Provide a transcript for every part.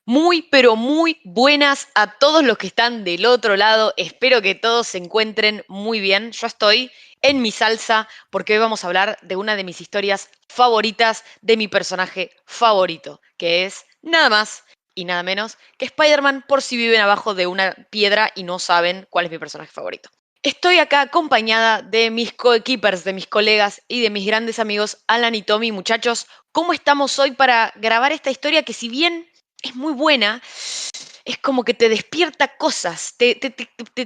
Muy, pero muy buenas a todos los que están del otro lado. Espero que todos se encuentren muy bien. Yo estoy en mi salsa porque hoy vamos a hablar de una de mis historias favoritas de mi personaje favorito, que es nada más y nada menos que Spider-Man por si viven abajo de una piedra y no saben cuál es mi personaje favorito. Estoy acá acompañada de mis coequippers, de mis colegas y de mis grandes amigos Alan y Tommy. Muchachos, ¿cómo estamos hoy para grabar esta historia que si bien es muy buena, es como que te despierta cosas, te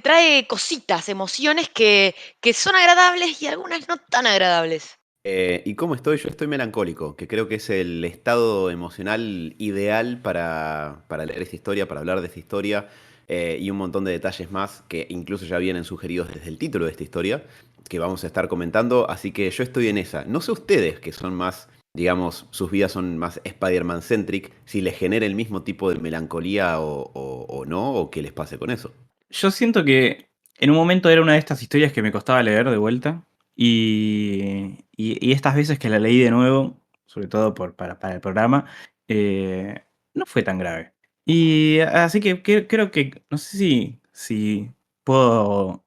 trae cositas, emociones que son agradables y algunas no tan agradables? ¿Y cómo estoy? Yo estoy melancólico, que creo que es el estado emocional ideal para leer esta historia, para hablar de esta historia, y un montón de detalles más que incluso ya vienen sugeridos desde el título de esta historia, que vamos a estar comentando, así que yo estoy en esa. No sé ustedes, que son más, digamos, sus vidas son más Spider-Man-centric, si les genera el mismo tipo de melancolía o no, o qué les pase con eso. Yo siento que en un momento era una de estas historias que me costaba leer de vuelta y estas veces que la leí de nuevo, sobre todo para el programa, no fue tan grave. Y así que creo que, no sé si puedo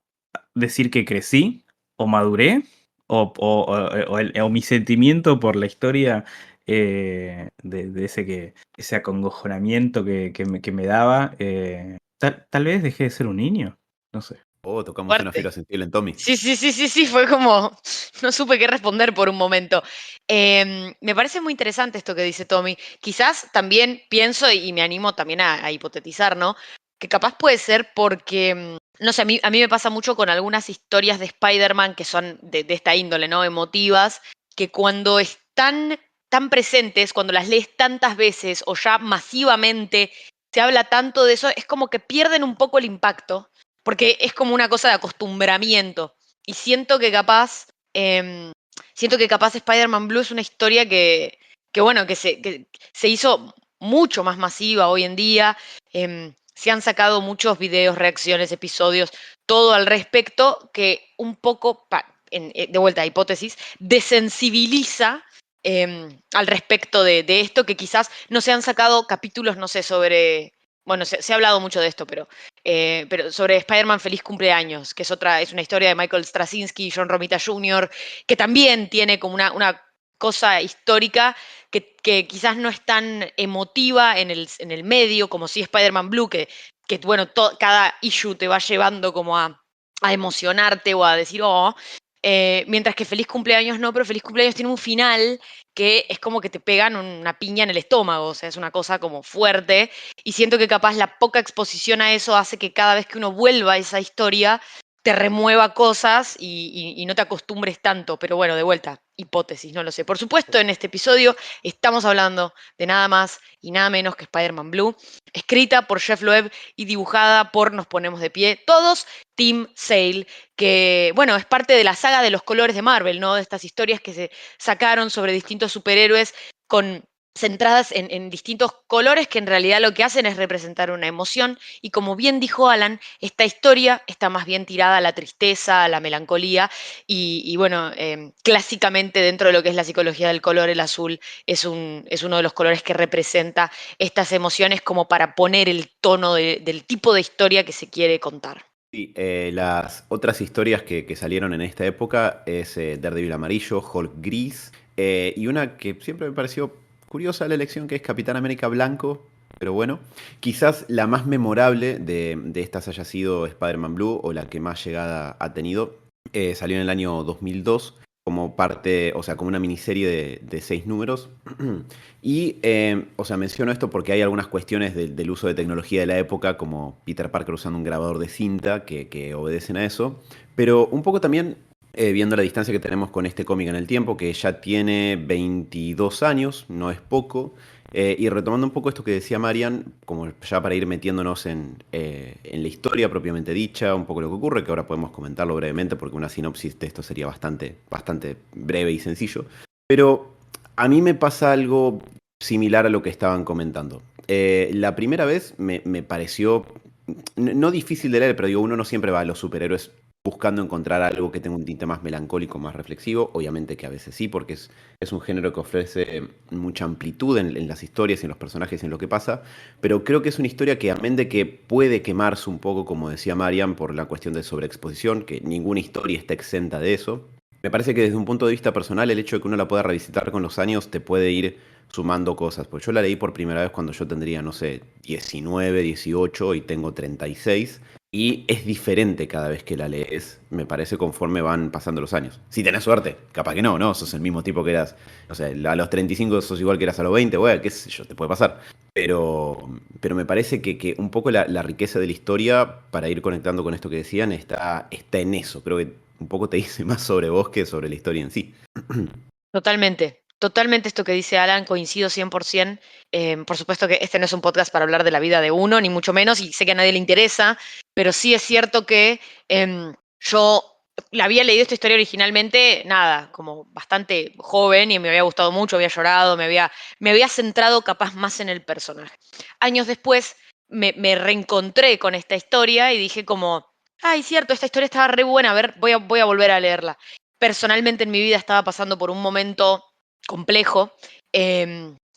decir que crecí o maduré o mi sentimiento por la historia de ese acongojonamiento que me daba. Tal vez dejé de ser un niño, no sé. Oh, tocamos una Fuerte. fibra sensible en Tommy. Sí, sí, sí, sí, sí, fue como, no supe qué responder por un momento. Me parece muy interesante esto que dice Tommy. Quizás también pienso y me animo también a hipotetizar, ¿no? Que capaz puede ser porque, no sé, a mí me pasa mucho con algunas historias de Spider-Man que son de esta índole, ¿no? Emotivas, que cuando están tan presentes, cuando las lees tantas veces o ya masivamente se habla tanto de eso, es como que pierden un poco el impacto porque es como una cosa de acostumbramiento. Y siento que capaz Spider-Man Blue es una historia bueno, que se hizo mucho más masiva hoy en día. Se han sacado muchos videos, reacciones, episodios, todo al respecto, que un poco, de vuelta a hipótesis, desensibiliza al respecto de esto, que quizás no se han sacado capítulos, no sé, sobre, bueno, se ha hablado mucho de esto, pero sobre Spider-Man Feliz Cumpleaños, que es una historia de Michael Straczynski y John Romita Jr., que también tiene como una cosa histórica que quizás no es tan emotiva en el medio, como si Spider-Man Blue, que bueno, cada issue te va llevando como a emocionarte o a decir, oh, mientras que Feliz Cumpleaños no, pero Feliz Cumpleaños tiene un final que es como que te pegan una piña en el estómago, o sea, es una cosa como fuerte, y siento que capaz la poca exposición a eso hace que cada vez que uno vuelva a esa historia te remueva cosas y no te acostumbres tanto, pero bueno, de vuelta, hipótesis, no lo sé. Por supuesto, en este episodio estamos hablando de nada más y nada menos que Spider-Man Blue, escrita por Jeff Loeb y dibujada por Nos Ponemos de Pie, todos Tim Sale, que bueno, es parte de la saga de los colores de Marvel, ¿no? De estas historias que se sacaron sobre distintos superhéroes con centradas en distintos colores que en realidad lo que hacen es representar una emoción y como bien dijo Alan, esta historia está más bien tirada a la tristeza, a la melancolía y bueno, clásicamente dentro de lo que es la psicología del color, el azul es uno de los colores que representa estas emociones como para poner el tono del tipo de historia que se quiere contar. Sí, las otras historias que salieron en esta época es Daredevil amarillo, Hulk gris, y una que siempre me pareció curiosa la elección, que es Capitán América blanco, pero bueno, quizás la más memorable de estas haya sido Spider-Man Blue, o la que más llegada ha tenido. Salió en el año 2002 como parte, o sea, como una miniserie de 6 números. Y, o sea, menciono esto porque hay algunas cuestiones del uso de tecnología de la época, como Peter Parker usando un grabador de cinta, que obedecen a eso. Pero un poco también, viendo la distancia que tenemos con este cómic en el tiempo, que ya tiene 22 años, no es poco. Y retomando un poco esto que decía Marian, como ya para ir metiéndonos en la historia propiamente dicha, un poco lo que ocurre, que ahora podemos comentarlo brevemente, porque una sinopsis de esto sería bastante breve y sencillo. Pero a mí me pasa algo similar a lo que estaban comentando. La primera vez me pareció, no difícil de leer, pero digo, uno no siempre va a los superhéroes buscando encontrar algo que tenga un tinte más melancólico, más reflexivo. Obviamente que a veces sí, porque es un género que ofrece mucha amplitud en las historias, en los personajes y en lo que pasa. Pero creo que es una historia que, amén de que puede quemarse un poco, como decía Marian, por la cuestión de sobreexposición, que ninguna historia está exenta de eso. Me parece que desde un punto de vista personal, el hecho de que uno la pueda revisitar con los años te puede ir sumando cosas. Pues yo la leí por primera vez cuando yo tendría, no sé, 19, 18 y tengo 36. Y es diferente cada vez que la lees, me parece, conforme van pasando los años. Si tenés suerte, capaz que no, ¿no? Sos el mismo tipo que eras, o sea, a los 35 sos igual que eras a los 20, bueno, qué sé yo, te puede pasar. Pero me parece que un poco la riqueza de la historia, para ir conectando con esto que decían, está en eso. Creo que un poco te dice más sobre vos que sobre la historia en sí. Totalmente, totalmente esto que dice Alan, coincido 100%. Por supuesto que este no es un podcast para hablar de la vida de uno, ni mucho menos, y sé que a nadie le interesa, pero sí es cierto que yo la había leído esta historia originalmente, nada, como bastante joven y me había gustado mucho, había llorado, me había centrado capaz más en el personaje. Años después me reencontré con esta historia y dije como, ay, cierto, esta historia estaba re buena, a ver, voy a volver a leerla. Personalmente en mi vida estaba pasando por un momento complejo,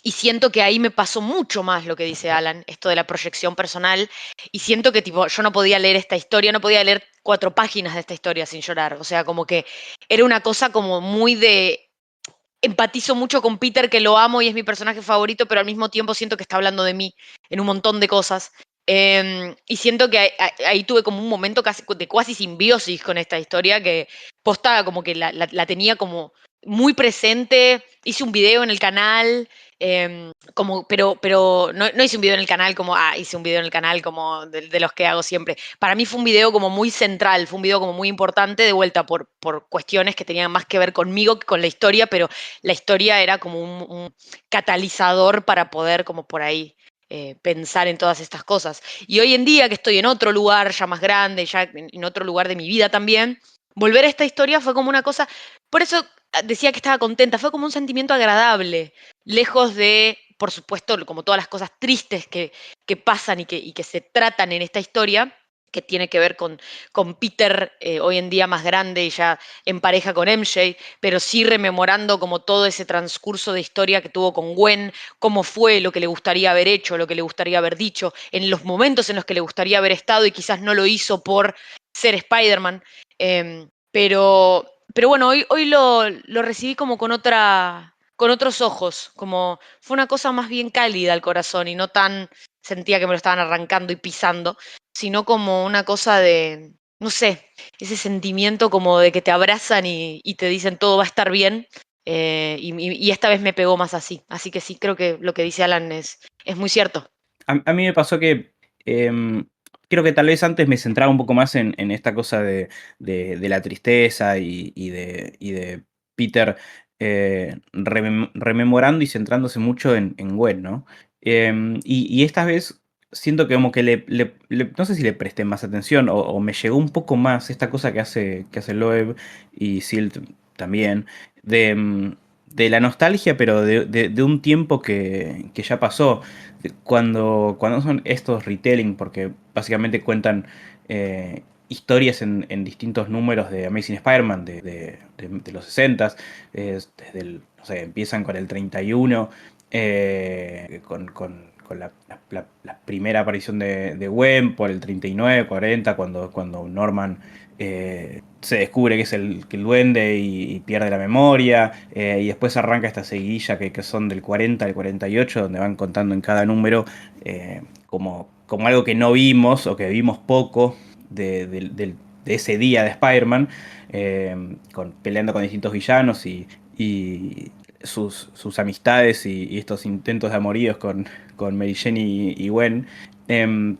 y siento que ahí me pasó mucho más lo que dice Alan, esto de la proyección personal, y siento que tipo, yo no podía leer esta historia, no podía leer 4 páginas de esta historia sin llorar, o sea, como que era una cosa como muy de... Empatizo mucho con Peter, que lo amo y es mi personaje favorito, pero al mismo tiempo siento que está hablando de mí en un montón de cosas. Y siento que ahí tuve como un momento casi, de cuasi simbiosis con esta historia, que posta como que la tenía como muy presente. Hice un video en el canal, como, pero no hice un video en el canal como, hice un video en el canal como de los que hago siempre. Para mí fue un video como muy central, fue un video como muy importante, de vuelta por cuestiones que tenían más que ver conmigo que con la historia, pero la historia era como un catalizador para poder como por ahí pensar en todas estas cosas. Y hoy en día que estoy en otro lugar ya más grande, ya en otro lugar de mi vida también, volver a esta historia fue como una cosa, por eso decía que estaba contenta, fue como un sentimiento agradable, lejos de, por supuesto, como todas las cosas tristes que pasan y que se tratan en esta historia, que tiene que ver con Peter hoy en día más grande y ya en pareja con MJ, pero sí rememorando como todo ese transcurso de historia que tuvo con Gwen, cómo fue, lo que le gustaría haber hecho, lo que le gustaría haber dicho, en los momentos en los que le gustaría haber estado y quizás no lo hizo por ser Spider-Man. Pero bueno, hoy lo recibí como con otros ojos, como fue una cosa más bien cálida al corazón y no tan sentía que me lo estaban arrancando y pisando, sino como una cosa de, no sé, ese sentimiento como de que te abrazan y te dicen todo va a estar bien. Y esta vez me pegó más así. Así que sí, creo que lo que dice Alan es muy cierto. A mí me pasó que em, creo que tal vez antes me centraba un poco más en esta cosa de la tristeza y de Peter rememorando y centrándose mucho en Gwen, ¿no? Y esta vez siento que como que no sé si le presté más atención o me llegó un poco más esta cosa que hace Loeb y Silt también, de la nostalgia, pero de un tiempo que ya pasó cuando son estos retelling, porque básicamente cuentan historias en distintos números de Amazing Spider-Man de los 60, desde no sé, empiezan con el 31, con la primera aparición de Gwen, por el 39, 40, cuando Norman se descubre que es que el duende y pierde la memoria, y después arranca esta seguidilla que son del 40 al 48, donde van contando en cada número como algo que no vimos o que vimos poco de ese día de Spider-Man, peleando con distintos villanos y sus amistades y estos intentos de amoríos con Mary Jane y Gwen. Em,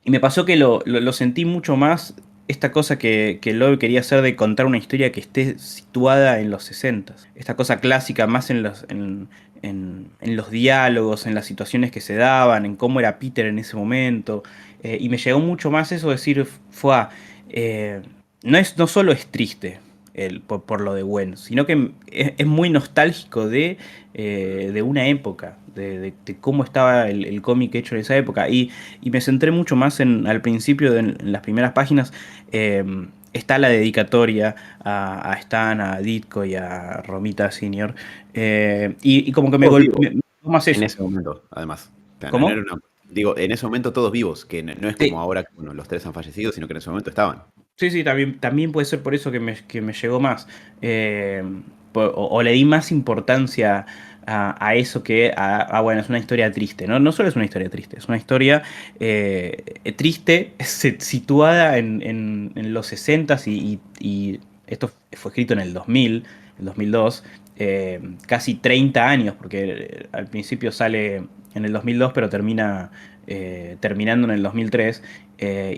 y me pasó que lo sentí mucho más esta cosa que Loeb quería hacer de contar una historia que esté situada en los 60. Esta cosa clásica más en los diálogos, en las situaciones que se daban, en cómo era Peter en ese momento. Y me llegó mucho más eso de decir, eh, no solo es triste por lo de Gwen, sino que es muy nostálgico de una época, de cómo estaba el cómic hecho en esa época. Y me centré mucho más al principio, en las primeras páginas, está la dedicatoria a Stan, a Ditko y a Romita Senior. Y como que me Todos vivos golpeó más en eso. ese momento, además. O sea, no era ¿Cómo? digo, en ese momento todos vivos, que no es como Sí, ahora que bueno, los tres han fallecido, sino que en ese momento estaban. sí, también puede ser por eso que me llegó más. Eh, o le di más importancia a eso que bueno, es una historia triste, ¿no? No solo es una historia triste, es una historia triste, situada en los 60 y esto fue escrito en el 2000, el 2002, casi 30 años, porque al principio sale en el 2002, pero terminando en el 2003.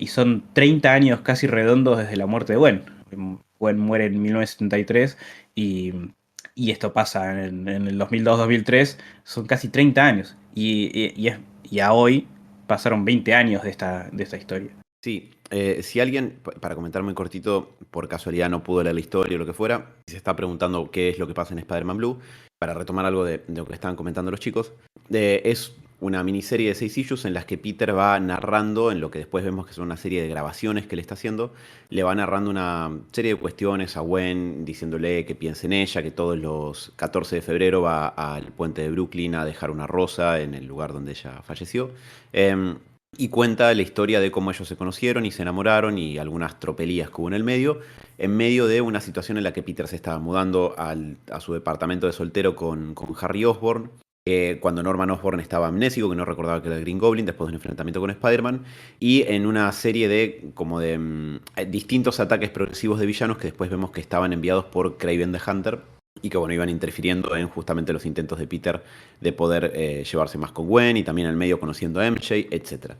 Y son 30 años casi redondos desde la muerte de Gwen. Gwen muere en 1973 y, y esto pasa en el 2002-2003, son casi 30 años. Y a hoy pasaron 20 años de esta historia. Sí, si alguien, para comentar muy cortito, por casualidad no pudo leer la historia o lo que fuera, y se está preguntando qué es lo que pasa en Spider-Man Blue, para retomar algo de lo que estaban comentando los chicos, es una miniserie de 6 issues en las que Peter va narrando, en lo que después vemos que son una serie de grabaciones que le está haciendo, le va narrando una serie de cuestiones a Gwen, diciéndole que piense en ella, que todos los 14 de febrero va al puente de Brooklyn a dejar una rosa en el lugar donde ella falleció. Y cuenta la historia de cómo ellos se conocieron y se enamoraron y algunas tropelías que hubo en medio de una situación en la que Peter se estaba mudando a su departamento de soltero con Harry Osborn, cuando Norman Osborn estaba amnésico, que no recordaba que era el Green Goblin, después de un enfrentamiento con Spider-Man, y en una serie de como de distintos ataques progresivos de villanos que después vemos que estaban enviados por Kraven the Hunter, y que bueno, iban interfiriendo en justamente los intentos de Peter de poder llevarse más con Gwen y también al medio conociendo a MJ, etc.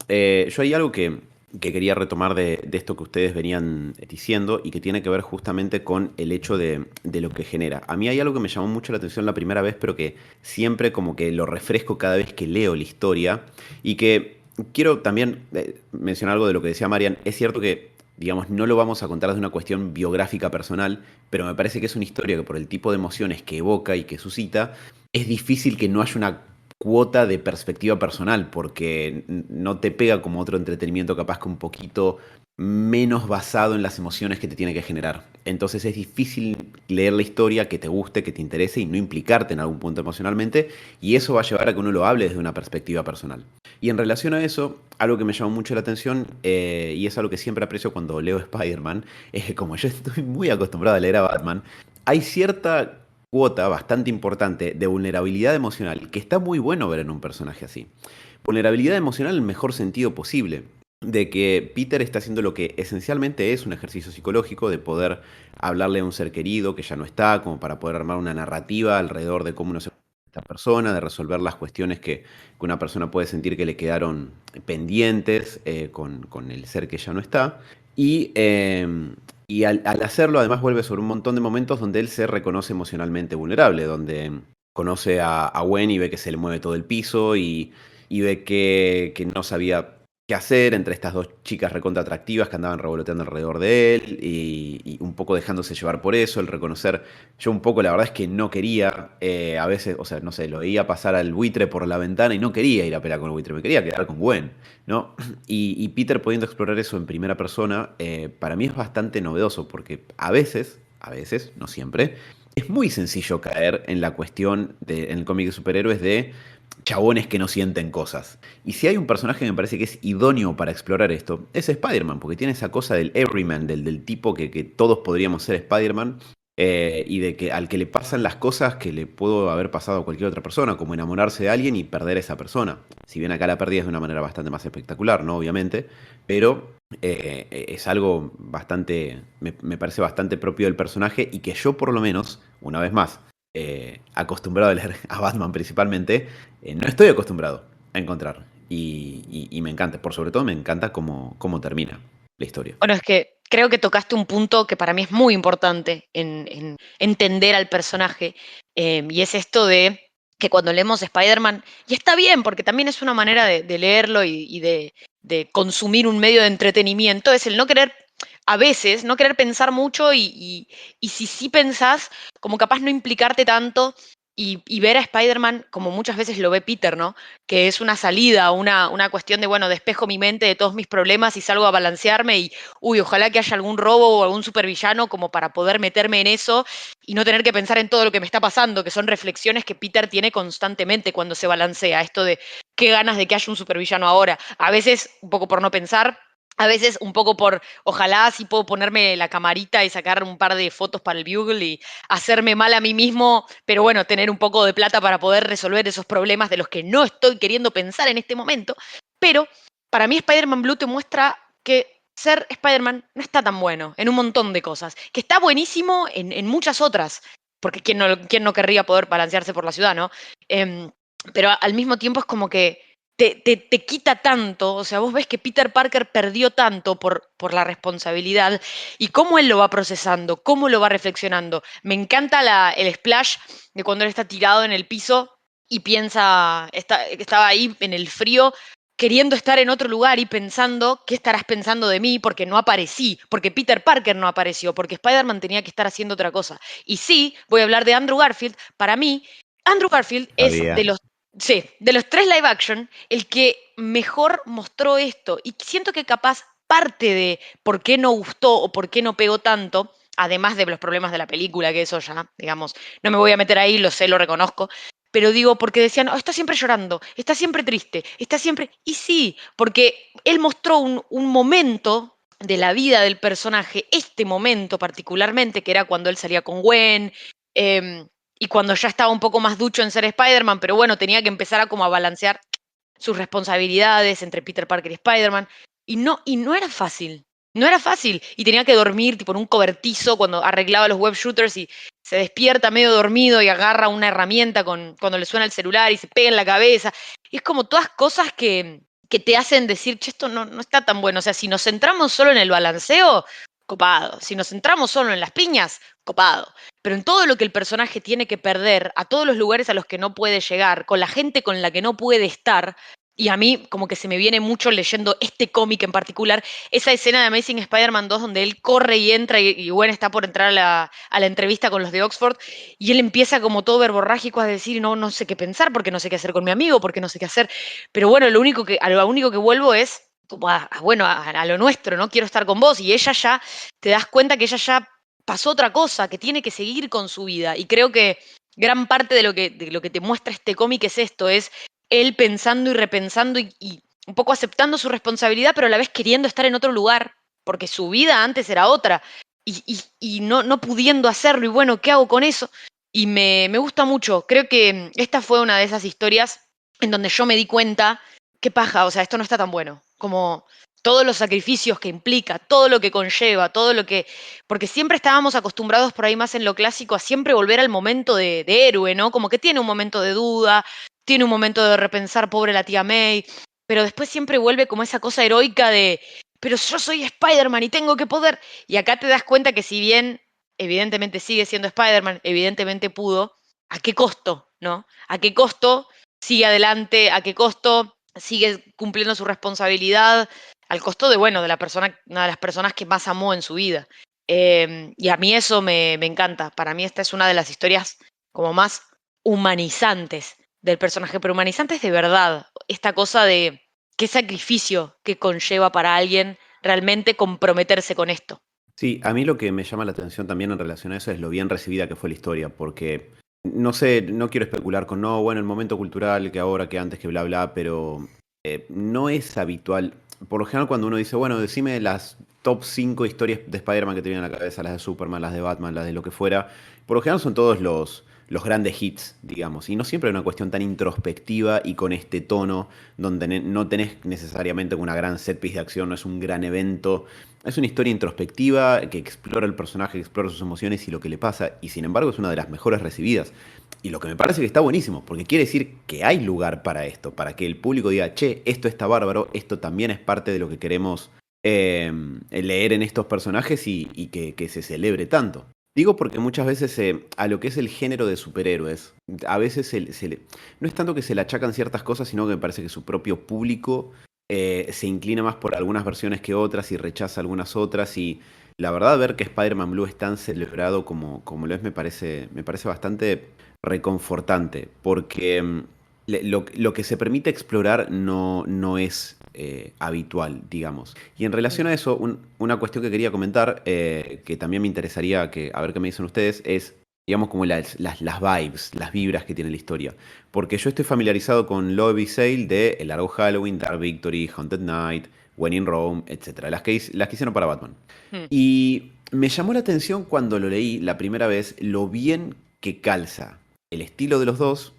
Yo hay algo que quería retomar de esto que ustedes venían diciendo y que tiene que ver justamente con el hecho de lo que genera. A mí hay algo que me llamó mucho la atención la primera vez, pero que siempre como que lo refresco cada vez que leo la historia y que quiero también mencionar algo de lo que decía Marian. Es cierto que, digamos, no lo vamos a contar desde una cuestión biográfica personal, pero me parece que es una historia que por el tipo de emociones que evoca y que suscita, es difícil que no haya una cuota de perspectiva personal, porque no te pega como otro entretenimiento capaz que un poquito menos basado en las emociones que te tiene que generar. Entonces es difícil leer la historia que te guste, que te interese y no implicarte en algún punto emocionalmente, y eso va a llevar a que uno lo hable desde una perspectiva personal. Y en relación a eso, algo que me llamó mucho la atención, y es algo que siempre aprecio cuando leo Spider-Man, es que como yo estoy muy acostumbrado a leer a Batman, hay cierta cuota bastante importante de vulnerabilidad emocional que está muy bueno ver en un personaje así. Vulnerabilidad emocional en el mejor sentido posible. De que Peter está haciendo lo que esencialmente es un ejercicio psicológico de poder hablarle a un ser querido que ya no está, como para poder armar una narrativa alrededor de cómo uno se esta persona, de resolver las cuestiones que una persona puede sentir que le quedaron pendientes con el ser que ya no está. Y al hacerlo, además, vuelve sobre un montón de momentos donde él se reconoce emocionalmente vulnerable, donde conoce a Gwen y ve que se le mueve todo el piso y ve que no sabía qué hacer entre estas dos chicas recontra atractivas que andaban revoloteando alrededor de él y un poco dejándose llevar por eso, el reconocer. Yo un poco, la verdad es que no quería, a veces, o sea, no sé, lo veía pasar al buitre por la ventana y no quería ir a pelear con el buitre, me quería quedar con Gwen, ¿no? Y Peter pudiendo explorar eso en primera persona, para mí es bastante novedoso porque a veces, no siempre, es muy sencillo caer en la cuestión en el cómic de superhéroes de chabones que no sienten cosas. Y si hay un personaje que me parece que es idóneo para explorar esto, es Spider-Man, porque tiene esa cosa del everyman, del tipo que todos podríamos ser Spider-Man, y de que al que le pasan las cosas que le pudo haber pasado a cualquier otra persona, como enamorarse de alguien y perder a esa persona. Si bien acá la pérdida es de una manera bastante más espectacular, ¿no? Obviamente, pero es algo bastante, me parece bastante propio del personaje y que yo por lo menos, una vez más, acostumbrado a leer a Batman principalmente, no estoy acostumbrado a encontrar. Y me encanta, por sobre todo me encanta cómo termina la historia. Bueno, es que creo que tocaste un punto que para mí es muy importante en entender al personaje, y es esto de que cuando leemos Spider-Man, y está bien, porque también es una manera de leerlo y de consumir un medio de entretenimiento, es el no querer, a veces, no querer pensar mucho y si sí pensás, como capaz no implicarte tanto y ver a Spider-Man como muchas veces lo ve Peter, ¿no? Que es una salida, una cuestión de, bueno, despejo mi mente de todos mis problemas y salgo a balancearme y, uy, ojalá que haya algún robo o algún supervillano como para poder meterme en eso y no tener que pensar en todo lo que me está pasando, que son reflexiones que Peter tiene constantemente cuando se balancea. Esto de qué ganas de que haya un supervillano ahora. A veces un poco por no pensar, a veces un poco por, ojalá si puedo ponerme la camarita y sacar un par de fotos para el Bugle y hacerme mal a mí mismo, pero bueno, tener un poco de plata para poder resolver esos problemas de los que no estoy queriendo pensar en este momento. Pero para mí Spider-Man Blue te muestra que ser Spider-Man no está tan bueno en un montón de cosas, que está buenísimo en muchas otras, porque quién no querría poder balancearse por la ciudad, ¿no? Pero al mismo tiempo es como que te quita tanto, o sea, vos ves que Peter Parker perdió tanto por la responsabilidad y cómo él lo va procesando, cómo lo va reflexionando. Me encanta el splash de cuando él está tirado en el piso y piensa, estaba ahí en el frío, queriendo estar en otro lugar y pensando, ¿qué estarás pensando de mí? Porque no aparecí, porque Peter Parker no apareció, porque Spider-Man tenía que estar haciendo otra cosa. Y sí, voy a hablar de Andrew Garfield. Para mí, Andrew Garfield es Sabía. sí, de los 3 live action, el que mejor mostró esto. Y siento que capaz parte de por qué no gustó o por qué no pegó tanto, además de los problemas de la película, que eso ya, digamos, no me voy a meter ahí, lo sé, lo reconozco, pero digo, porque decían, oh, está siempre llorando, está siempre triste, está siempre... Y sí, porque él mostró un momento de la vida del personaje, este momento particularmente, que era cuando él salía con Gwen, em, y cuando ya estaba un poco más ducho en ser Spider-Man, pero bueno, tenía que empezar a como a balancear sus responsabilidades entre Peter Parker y Spider-Man. Y no era fácil. No era fácil. Y tenía que dormir tipo en un cobertizo cuando arreglaba los web shooters y se despierta medio dormido y agarra una herramienta cuando le suena el celular y se pega en la cabeza. Y es como todas cosas que te hacen decir, che, esto no está tan bueno. O sea, si nos centramos solo en el balanceo, copado. Si nos centramos solo en las piñas, copado. Pero en todo lo que el personaje tiene que perder, a todos los lugares a los que no puede llegar, con la gente con la que no puede estar, y a mí como que se me viene mucho leyendo este cómic en particular, esa escena de Amazing Spider-Man 2 donde él corre y entra y Gwen está por entrar a la entrevista con los de Oxford y él empieza como todo verborrágico a decir no sé qué pensar porque no sé qué hacer con mi amigo, porque no sé qué hacer, pero bueno, a lo único que vuelvo es como bueno, a lo nuestro, ¿no? Quiero estar con vos y ella ya, te das cuenta que ella ya pasó otra cosa, que tiene que seguir con su vida y creo que gran parte de lo que te muestra este cómic es esto, es él pensando y repensando y un poco aceptando su responsabilidad, pero a la vez queriendo estar en otro lugar, porque su vida antes era otra, y no pudiendo hacerlo, y bueno, ¿qué hago con eso? Y me gusta mucho, creo que esta fue una de esas historias en donde yo me di cuenta, qué paja, o sea, esto no está tan bueno, como todos los sacrificios que implica, todo lo que conlleva, todo lo que... Porque siempre estábamos acostumbrados por ahí más en lo clásico a siempre volver al momento de héroe, ¿no? Como que tiene un momento de duda, tiene un momento de repensar, pobre la tía May, pero después siempre vuelve como esa cosa heroica de, pero yo soy Spider-Man y tengo que poder. Y acá te das cuenta que si bien evidentemente sigue siendo Spider-Man, evidentemente pudo, ¿a qué costo, no? ¿A qué costo sigue adelante? ¿A qué costo sigue cumpliendo su responsabilidad? Al costo de, bueno, de la persona, una de las personas que más amó en su vida. Y a mí eso me encanta. Para mí esta es una de las historias como más humanizantes del personaje, pero humanizantes de verdad. Esta cosa de qué sacrificio que conlleva para alguien realmente comprometerse con esto. Sí, a mí lo que me llama la atención también en relación a eso es lo bien recibida que fue la historia, porque no sé, no quiero especular con, no, bueno, el momento cultural, que ahora, que antes, que bla, bla, pero no es habitual. Por lo general, cuando uno dice, bueno, decime las top 5 historias de Spider-Man que te vienen a la cabeza, las de Superman, las de Batman, las de lo que fuera, por lo general son todos los grandes hits, digamos, y no siempre es una cuestión tan introspectiva y con este tono, donde no tenés necesariamente una gran set piece de acción, no es un gran evento. Es una historia introspectiva que explora el personaje, que explora sus emociones y lo que le pasa, y sin embargo es una de las mejores recibidas. Y lo que me parece que está buenísimo, porque quiere decir que hay lugar para esto, para que el público diga, che, esto está bárbaro, esto también es parte de lo que queremos leer en estos personajes y que se celebre tanto. Digo porque muchas veces a lo que es el género de superhéroes, a veces no es tanto que se le achacan ciertas cosas, sino que me parece que su propio público se inclina más por algunas versiones que otras y rechaza algunas otras. Y la verdad, ver que Spider-Man Blue es tan celebrado como lo es, me parece bastante, reconfortante, porque lo que se permite explorar no es habitual, digamos. Y en relación a eso, una cuestión que quería comentar, que también me interesaría a ver qué me dicen ustedes, es, digamos, como las vibes, las vibras que tiene la historia. Porque yo estoy familiarizado con Love Sale de El Largo Halloween, Dark Victory, Haunted Night, When in Rome, etcétera, las que hicieron para Batman. Mm. Y me llamó la atención cuando lo leí la primera vez lo bien que calza el estilo de los dos.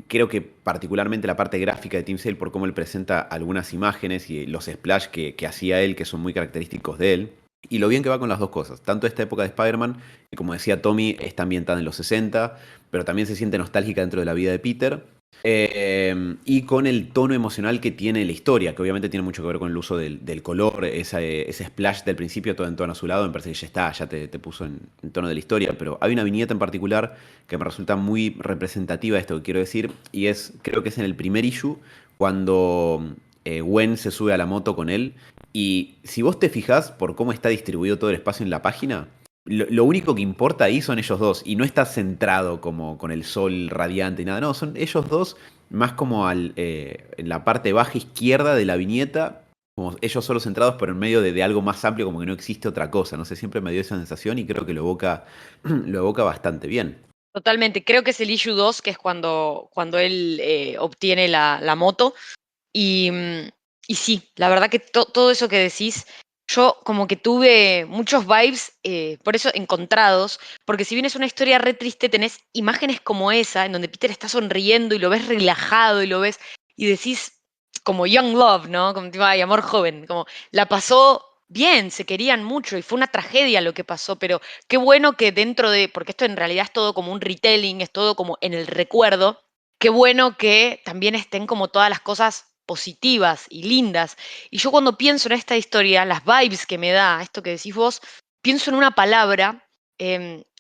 Creo que particularmente la parte gráfica de Tim Sale por cómo él presenta algunas imágenes y los splash que hacía él, que son muy característicos de él. Y lo bien que va con las dos cosas. Tanto esta época de Spider-Man, que como decía Tommy, está ambientada en los 60, pero también se siente nostálgica dentro de la vida de Peter. Y con el tono emocional que tiene la historia, que obviamente tiene mucho que ver con el uso del color, ese splash del principio, todo en tono azulado, me parece que ya está, ya te puso en tono de la historia, pero hay una viñeta en particular que me resulta muy representativa de esto que quiero decir, y creo que es en el primer issue, cuando Gwen se sube a la moto con él, y si vos te fijás por cómo está distribuido todo el espacio en la página, lo único que importa ahí son ellos dos. Y no está centrado como con el sol radiante y nada. No, son ellos dos más como en la parte baja izquierda de la viñeta. Como ellos solo centrados, pero en medio de algo más amplio, como que no existe otra cosa. No sé, siempre me dio esa sensación y creo que lo evoca, lo evoca bastante bien. Totalmente, creo que es el issue 2, que es cuando él obtiene la moto. Y, y sí, la verdad que todo eso que decís, yo como que tuve muchos vibes, por eso encontrados, porque si bien es una historia re triste, tenés imágenes como esa, en donde Peter está sonriendo y lo ves relajado y lo ves, y decís como young love, ¿no? Como tipo, ay, amor joven, como la pasó bien, se querían mucho y fue una tragedia lo que pasó, pero qué bueno que dentro de, porque esto en realidad es todo como un retelling, es todo como en el recuerdo. Qué bueno que también estén como todas las cosas positivas y lindas. Y yo cuando pienso en esta historia, las vibes que me da, esto que decís vos, pienso en una palabra,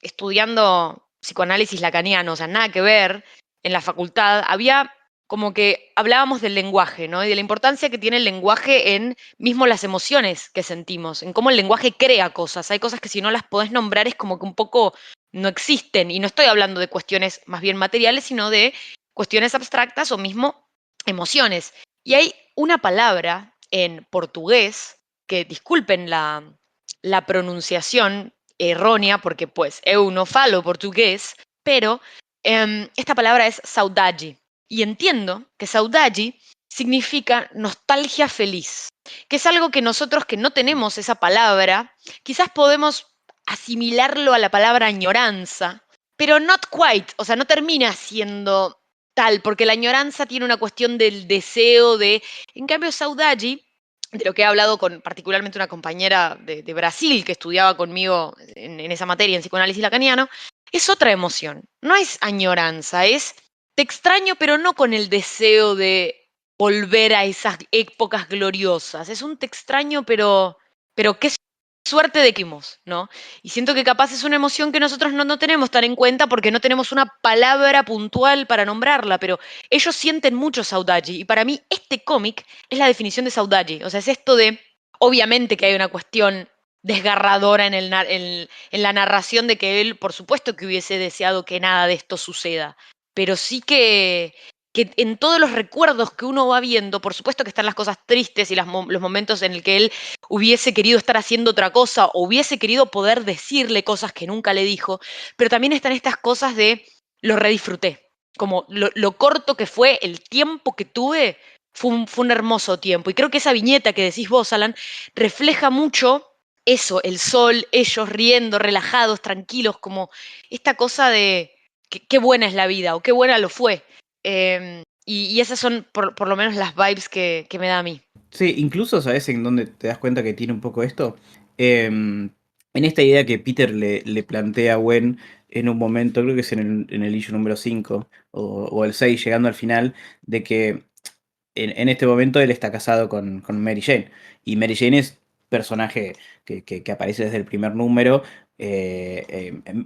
estudiando psicoanálisis lacaniano, o sea, nada que ver, en la facultad, había como que hablábamos del lenguaje, ¿no? Y de la importancia que tiene el lenguaje en mismo las emociones que sentimos, en cómo el lenguaje crea cosas. Hay cosas que si no las podés nombrar es como que un poco no existen. Y no estoy hablando de cuestiones más bien materiales, sino de cuestiones abstractas o mismo emociones. Y hay una palabra en portugués, que disculpen la pronunciación errónea, porque pues eu no falo portugués, pero esta palabra es saudade. Y entiendo que saudade significa nostalgia feliz, que es algo que nosotros que no tenemos esa palabra, quizás podemos asimilarlo a la palabra añoranza, pero not quite, o sea, no termina siendo tal, porque la añoranza tiene una cuestión del deseo de, en cambio, saudade, de lo que he hablado con particularmente una compañera de Brasil que estudiaba conmigo en esa materia, en psicoanálisis lacaniano, es otra emoción, no es añoranza, es te extraño, pero no con el deseo de volver a esas épocas gloriosas, es un te extraño, pero qué suerte de que hemos, ¿no? Y siento que capaz es una emoción que nosotros no tenemos tan en cuenta porque no tenemos una palabra puntual para nombrarla, pero ellos sienten mucho saudade y para mí este cómic es la definición de saudade, o sea, es esto de, obviamente que hay una cuestión desgarradora en la narración de que él, por supuesto que hubiese deseado que nada de esto suceda, pero sí que en todos los recuerdos que uno va viendo, por supuesto que están las cosas tristes y los momentos en el que él hubiese querido estar haciendo otra cosa o hubiese querido poder decirle cosas que nunca le dijo, pero también están estas cosas de lo redisfruté, como lo corto que fue, el tiempo que tuve, fue un hermoso tiempo. Y creo que esa viñeta que decís vos, Alan, refleja mucho eso, el sol, ellos riendo, relajados, tranquilos, como esta cosa de qué buena es la vida o qué buena lo fue. Y esas son por lo menos las vibes que me da a mí. Sí, incluso, ¿sabes en dónde te das cuenta que tiene un poco esto? En esta idea que Peter le plantea a Gwen en un momento, creo que es en el issue número 5 o el 6 llegando al final, de que en este momento él está casado con Mary Jane. Y Mary Jane es personaje que aparece desde el primer número,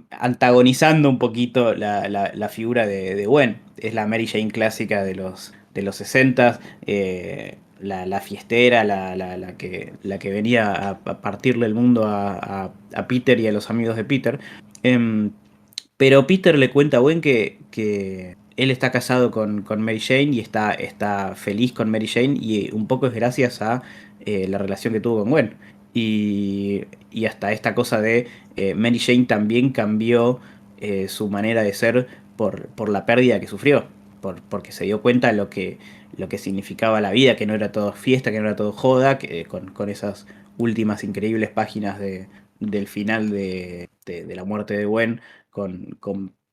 antagonizando un poquito la figura de Gwen. Es la Mary Jane clásica de los 60, la fiestera, la que venía a partirle el mundo a Peter y a los amigos de Peter. Em, Pero Peter le cuenta a Gwen que él está casado con Mary Jane y está feliz con Mary Jane y un poco es gracias a la relación que tuvo con Gwen. Y hasta esta cosa de Mary Jane también cambió su manera de ser por la pérdida que sufrió, porque se dio cuenta de lo que significaba la vida, que no era todo fiesta, que no era todo joda, que, con esas últimas increíbles páginas del final de la muerte de Gwen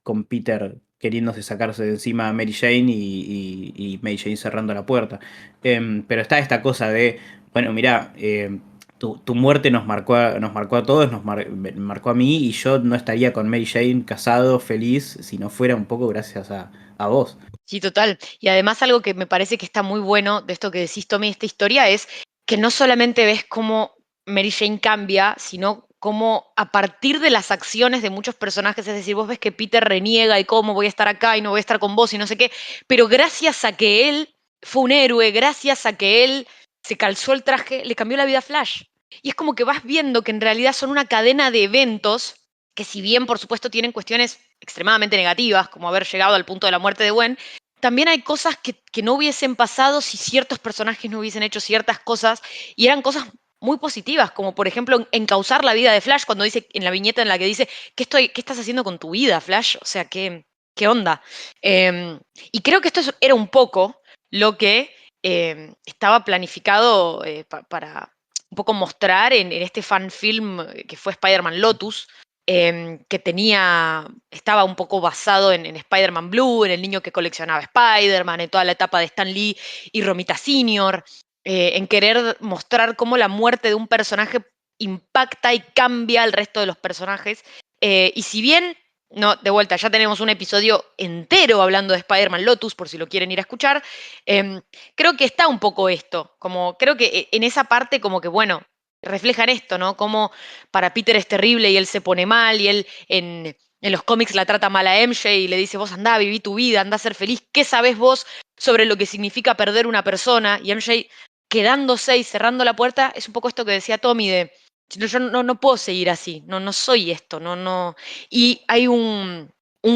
con Peter queriéndose sacarse de encima a Mary Jane y Mary Jane cerrando la puerta. Pero está esta cosa de, bueno, mira, tu muerte nos marcó a todos, me marcó a mí y yo no estaría con Mary Jane casado, feliz, si no fuera un poco gracias a vos. Sí, total. Y además algo que me parece que está muy bueno de esto que decís, Tommy, esta historia es que no solamente ves cómo Mary Jane cambia, sino cómo a partir de las acciones de muchos personajes, es decir, vos ves que Peter reniega y cómo voy a estar acá y no voy a estar con vos y no sé qué, pero gracias a que él fue un héroe, gracias a que él se calzó el traje, le cambió la vida a Flash. Y es como que vas viendo que en realidad son una cadena de eventos que si bien por supuesto tienen cuestiones extremadamente negativas, como haber llegado al punto de la muerte de Gwen, también hay cosas que no hubiesen pasado si ciertos personajes no hubiesen hecho ciertas cosas y eran cosas muy positivas, como por ejemplo encauzar la vida de Flash cuando dice en la viñeta en la que dice, ¿qué estás haciendo con tu vida, Flash? O sea, ¿qué onda? Eh, y creo que era un poco lo que estaba planificado para un poco mostrar en este fan film que fue Spider-Man Lotus, estaba un poco basado en Spider-Man Blue, en el niño que coleccionaba Spider-Man, en toda la etapa de Stan Lee y Romita Senior, en querer mostrar cómo la muerte de un personaje impacta y cambia al resto de los personajes. Y si bien, no, de vuelta, ya tenemos un episodio entero hablando de Spider-Man Lotus, por si lo quieren ir a escuchar, creo que está un poco esto, como creo que en esa parte como que, bueno, reflejan esto, ¿no? Cómo para Peter es terrible y él se pone mal y él en los cómics la trata mal a MJ y le dice, vos andá, viví tu vida, andá a ser feliz, ¿qué sabés vos sobre lo que significa perder una persona? Y MJ quedándose y cerrando la puerta, es un poco esto que decía Tommy de, yo no puedo seguir así, no soy esto, no. Y hay un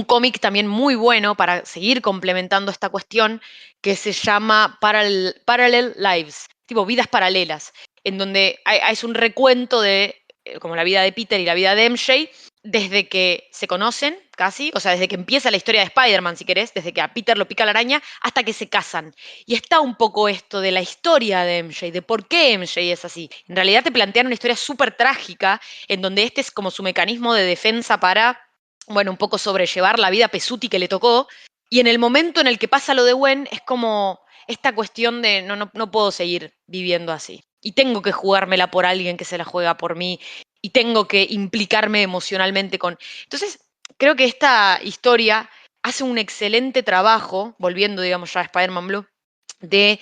cómic también muy bueno para seguir complementando esta cuestión que se llama Parallel Lives, tipo vidas paralelas, en donde es un recuento de como la vida de Peter y la vida de MJ desde que se conocen casi, o sea, desde que empieza la historia de Spider-Man, si querés, desde que a Peter lo pica la araña hasta que se casan. Y está un poco esto de la historia de MJ, de por qué MJ es así. En realidad te plantean una historia súper trágica, en donde este es como su mecanismo de defensa para, bueno, un poco sobrellevar la vida pesuti que le tocó. Y en el momento en el que pasa lo de Gwen, es como esta cuestión de no puedo seguir viviendo así. Y tengo que jugármela por alguien que se la juega por mí. Y tengo que implicarme emocionalmente con... Entonces, creo que esta historia hace un excelente trabajo, volviendo, digamos, ya a Spider-Man Blue, de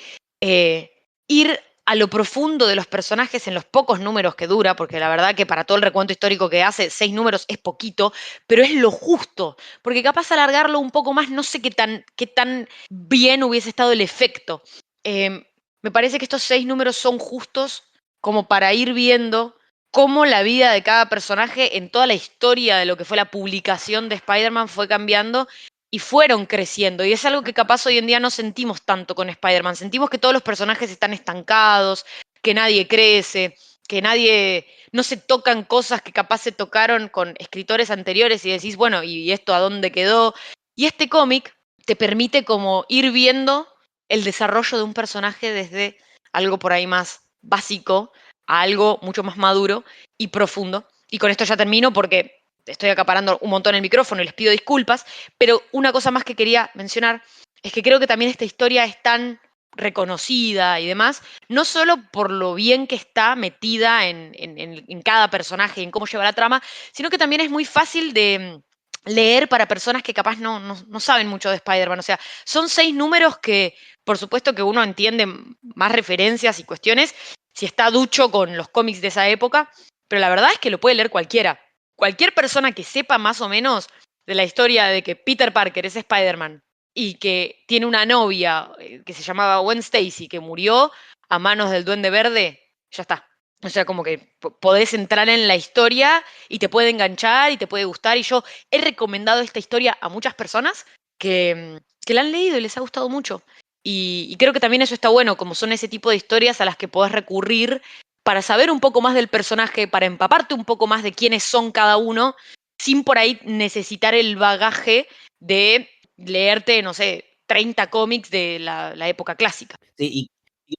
ir a lo profundo de los personajes en los pocos números que dura, porque la verdad que para todo el recuento histórico que hace, 6 números es poquito, pero es lo justo, porque capaz alargarlo un poco más, no sé qué tan bien hubiese estado el efecto. Eh, Me parece que estos 6 números son justos como para ir viendo cómo la vida de cada personaje en toda la historia de lo que fue la publicación de Spider-Man fue cambiando y fueron creciendo. Y es algo que capaz hoy en día no sentimos tanto con Spider-Man. Sentimos que todos los personajes están estancados, que nadie crece, que nadie, no se tocan cosas que capaz se tocaron con escritores anteriores y decís, bueno, ¿y esto a dónde quedó? Y este cómic te permite como ir viendo el desarrollo de un personaje desde algo por ahí más básico a algo mucho más maduro y profundo. Y con esto ya termino porque estoy acaparando un montón el micrófono y les pido disculpas, pero una cosa más que quería mencionar es que creo que también esta historia es tan reconocida y demás, no solo por lo bien que está metida en cada personaje y en cómo lleva la trama, sino que también es muy fácil de leer para personas que capaz no saben mucho de Spider-Man. O sea, son 6 números que, por supuesto que uno entiende más referencias y cuestiones si está ducho con los cómics de esa época, pero la verdad es que lo puede leer cualquiera. Cualquier persona que sepa más o menos de la historia de que Peter Parker es Spider-Man y que tiene una novia que se llamaba Gwen Stacy, que murió a manos del Duende Verde, ya está. O sea, como que podés entrar en la historia y te puede enganchar y te puede gustar. Y yo he recomendado esta historia a muchas personas que la han leído y les ha gustado mucho. Y creo que también eso está bueno, como son ese tipo de historias a las que podés recurrir para saber un poco más del personaje, para empaparte un poco más de quiénes son cada uno, sin por ahí necesitar el bagaje de leerte, no sé, 30 cómics de la época clásica. Sí, y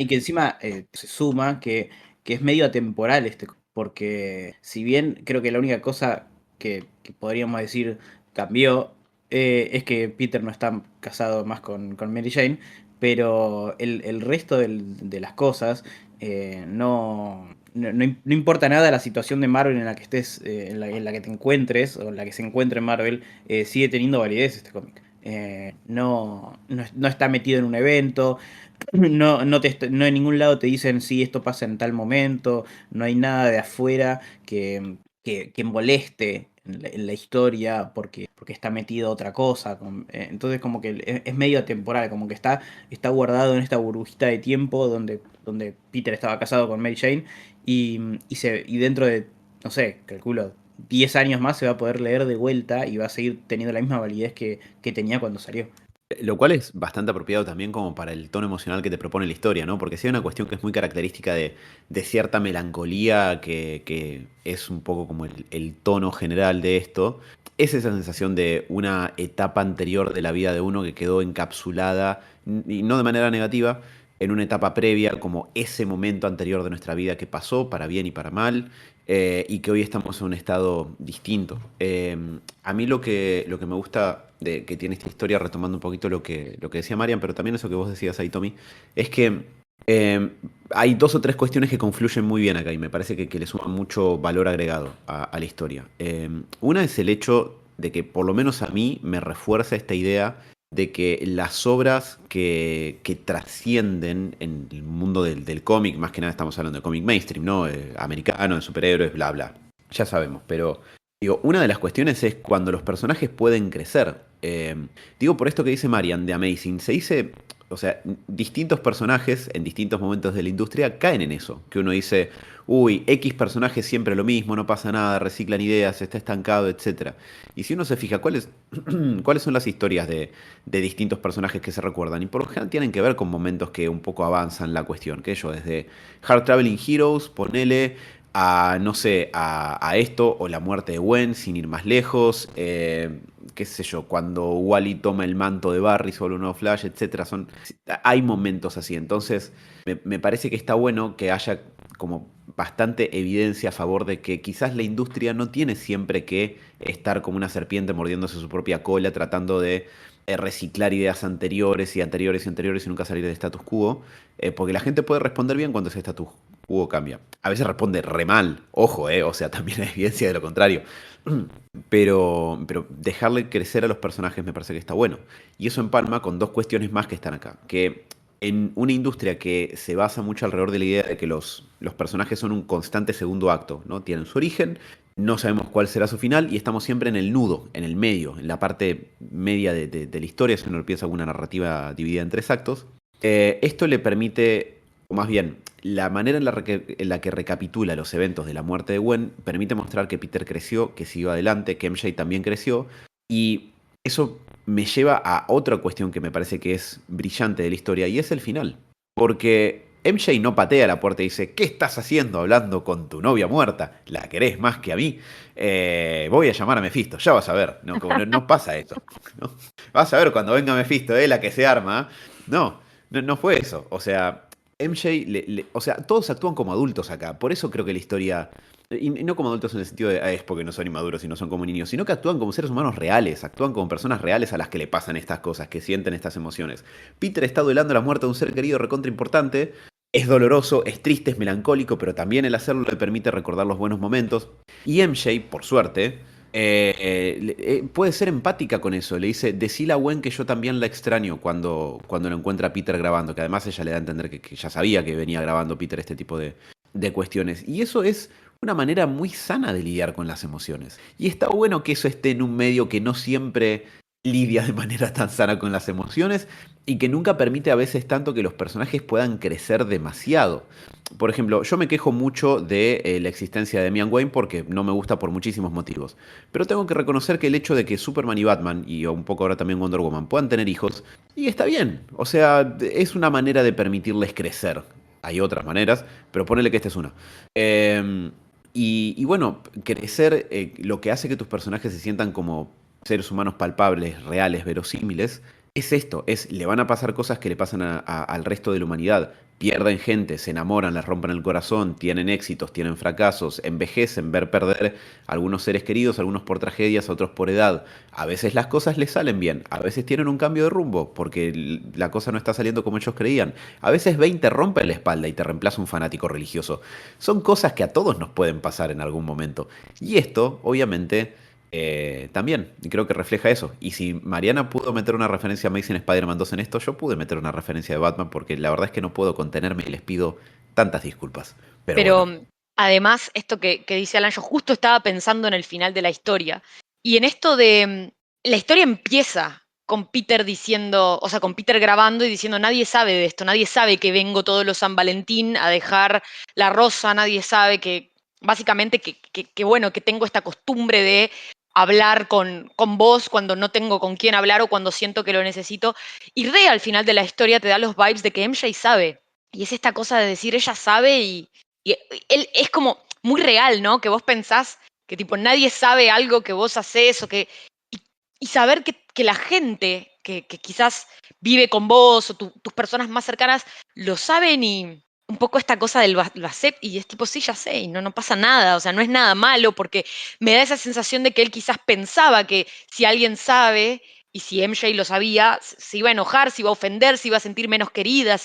que encima se suma que es medio atemporal porque si bien creo que la única cosa que podríamos decir cambió es que Peter no está casado más con Mary Jane, pero el resto de las cosas no importa nada la situación de Marvel en la que estés, en la que te encuentres o en la que se encuentre Marvel, sigue teniendo validez este cómic. No está metido en un evento, no en ningún lado te dicen sí, esto pasa en tal momento, no hay nada de afuera que moleste en la historia porque está metido otra cosa. Entonces como que es medio temporal, como que está guardado en esta burbujita de tiempo donde Peter estaba casado con Mary Jane y dentro de, no sé, calculo, 10 años más se va a poder leer de vuelta y va a seguir teniendo la misma validez que tenía cuando salió. Lo cual es bastante apropiado también como para el tono emocional que te propone la historia, ¿no? Porque sí hay una cuestión que es muy característica de cierta melancolía que es un poco como el tono general de esto. Es esa sensación de una etapa anterior de la vida de uno que quedó encapsulada, y no de manera negativa, en una etapa previa, como ese momento anterior de nuestra vida que pasó, para bien y para mal, y que hoy estamos en un estado distinto. A mí lo que me gusta de que tiene esta historia, retomando un poquito lo que decía Marian, pero también eso que vos decías ahí, Tommy, es que eh, hay dos o tres cuestiones que confluyen muy bien acá y me parece que le suman mucho valor agregado a la historia. Una es el hecho de que por lo menos a mí me refuerza esta idea de que las obras que trascienden en el mundo del cómic, más que nada estamos hablando de cómic mainstream, ¿no? Americano, de superhéroes, bla, bla. Ya sabemos, pero digo, una de las cuestiones es cuando los personajes pueden crecer. Digo, por esto que dice Marian de Amazing, se dice, o sea, distintos personajes en distintos momentos de la industria caen en eso. Que uno dice, uy, X personaje siempre lo mismo, no pasa nada, reciclan ideas, está estancado, etcétera. Y si uno se fija, ¿cuáles son las historias de distintos personajes que se recuerdan? Y por lo general tienen que ver con momentos que un poco avanzan la cuestión. Que yo, desde Hard Traveling Heroes, ponele a, no sé, a esto o la muerte de Gwen, sin ir más lejos, qué sé yo, cuando Wally toma el manto de Barry, solo un nuevo Flash, etcétera. Hay momentos así, entonces me parece que está bueno que haya como bastante evidencia a favor de que quizás la industria no tiene siempre que estar como una serpiente mordiéndose su propia cola, tratando de reciclar ideas anteriores y anteriores y anteriores y nunca salir del status quo, porque la gente puede responder bien cuando ese status quo cambia. A veces responde re mal, ojo, o sea, también hay evidencia de lo contrario. Pero dejarle crecer a los personajes me parece que está bueno. Y eso empalma con dos cuestiones más que están acá. Que en una industria que se basa mucho alrededor de la idea de que los personajes son un constante segundo acto, ¿no? Tienen su origen, no sabemos cuál será su final y estamos siempre en el nudo, en el medio, en la parte media de la historia, si uno piensa en una narrativa dividida en tres actos. Esto le permite, o más bien, la manera en la que recapitula los eventos de la muerte de Gwen permite mostrar que Peter creció, que siguió adelante, que MJ también creció, y eso me lleva a otra cuestión que me parece que es brillante de la historia, y es el final. Porque MJ no patea la puerta y dice, ¿qué estás haciendo hablando con tu novia muerta? ¿La querés más que a mí? Voy a llamar a Mephisto, ya vas a ver. No, como no pasa eso, ¿no? Vas a ver cuando venga Mephisto, la que se arma. No fue eso. O sea, MJ, o sea, todos actúan como adultos acá. Por eso creo que la historia, y no como adultos en el sentido de, es porque no son inmaduros y no son como niños, sino que actúan como seres humanos reales, actúan como personas reales a las que le pasan estas cosas, que sienten estas emociones. Peter está duelando la muerte de un ser querido recontra importante. Es doloroso, es triste, es melancólico, pero también el hacerlo le permite recordar los buenos momentos. Y MJ, por suerte, puede ser empática con eso. Le dice, decile a Gwen que yo también la extraño cuando lo encuentra Peter grabando, que además ella le da a entender que ya sabía que venía grabando Peter este tipo de cuestiones. Y eso es una manera muy sana de lidiar con las emociones. Y está bueno que eso esté en un medio que no siempre lidia de manera tan sana con las emociones y que nunca permite a veces tanto que los personajes puedan crecer demasiado. Por ejemplo, yo me quejo mucho de la existencia de Damian Wayne porque no me gusta por muchísimos motivos. Pero tengo que reconocer que el hecho de que Superman y Batman, y un poco ahora también Wonder Woman, puedan tener hijos, y está bien. O sea, es una manera de permitirles crecer. Hay otras maneras, pero ponele que esta es una. Y bueno, crecer lo que hace que tus personajes se sientan como seres humanos palpables, reales, verosímiles, es esto, le van a pasar cosas que le pasan al resto de la humanidad. Pierden gente, se enamoran, les rompen el corazón, tienen éxitos, tienen fracasos, envejecen, ver perder a algunos seres queridos, algunos por tragedias, otros por edad. A veces las cosas les salen bien, a veces tienen un cambio de rumbo porque la cosa no está saliendo como ellos creían. A veces 20 rompen la espalda y te reemplaza un fanático religioso. Son cosas que a todos nos pueden pasar en algún momento. Y esto, obviamente, también, y creo que refleja eso. Y si Mariana pudo meter una referencia a Amazing Spider-Man 2 en esto, yo pude meter una referencia de Batman porque la verdad es que no puedo contenerme y les pido tantas disculpas. Pero Pero bueno, además, esto que dice Alan, yo justo estaba pensando en el final de la historia. Y en esto de, la historia empieza con Peter diciendo, o sea, con Peter grabando y diciendo, nadie sabe de esto, nadie sabe que vengo todos los San Valentín a dejar la rosa, nadie sabe que, básicamente, bueno, que tengo esta costumbre de hablar con vos cuando no tengo con quién hablar o cuando siento que lo necesito. Y re al final de la historia te da los vibes de que MJ sabe. Y es esta cosa de decir, ella sabe y él es como muy real, ¿no? Que vos pensás que tipo nadie sabe algo que vos hacés o que. Y, y saber que la gente que quizás vive con vos o tus personas más cercanas lo saben y un poco esta cosa del lo acepto y es tipo, sí, ya sé, y no pasa nada, o sea, no es nada malo porque me da esa sensación de que él quizás pensaba que si alguien sabe y si MJ lo sabía, se iba a enojar, se iba a ofender, se iba a sentir menos querida,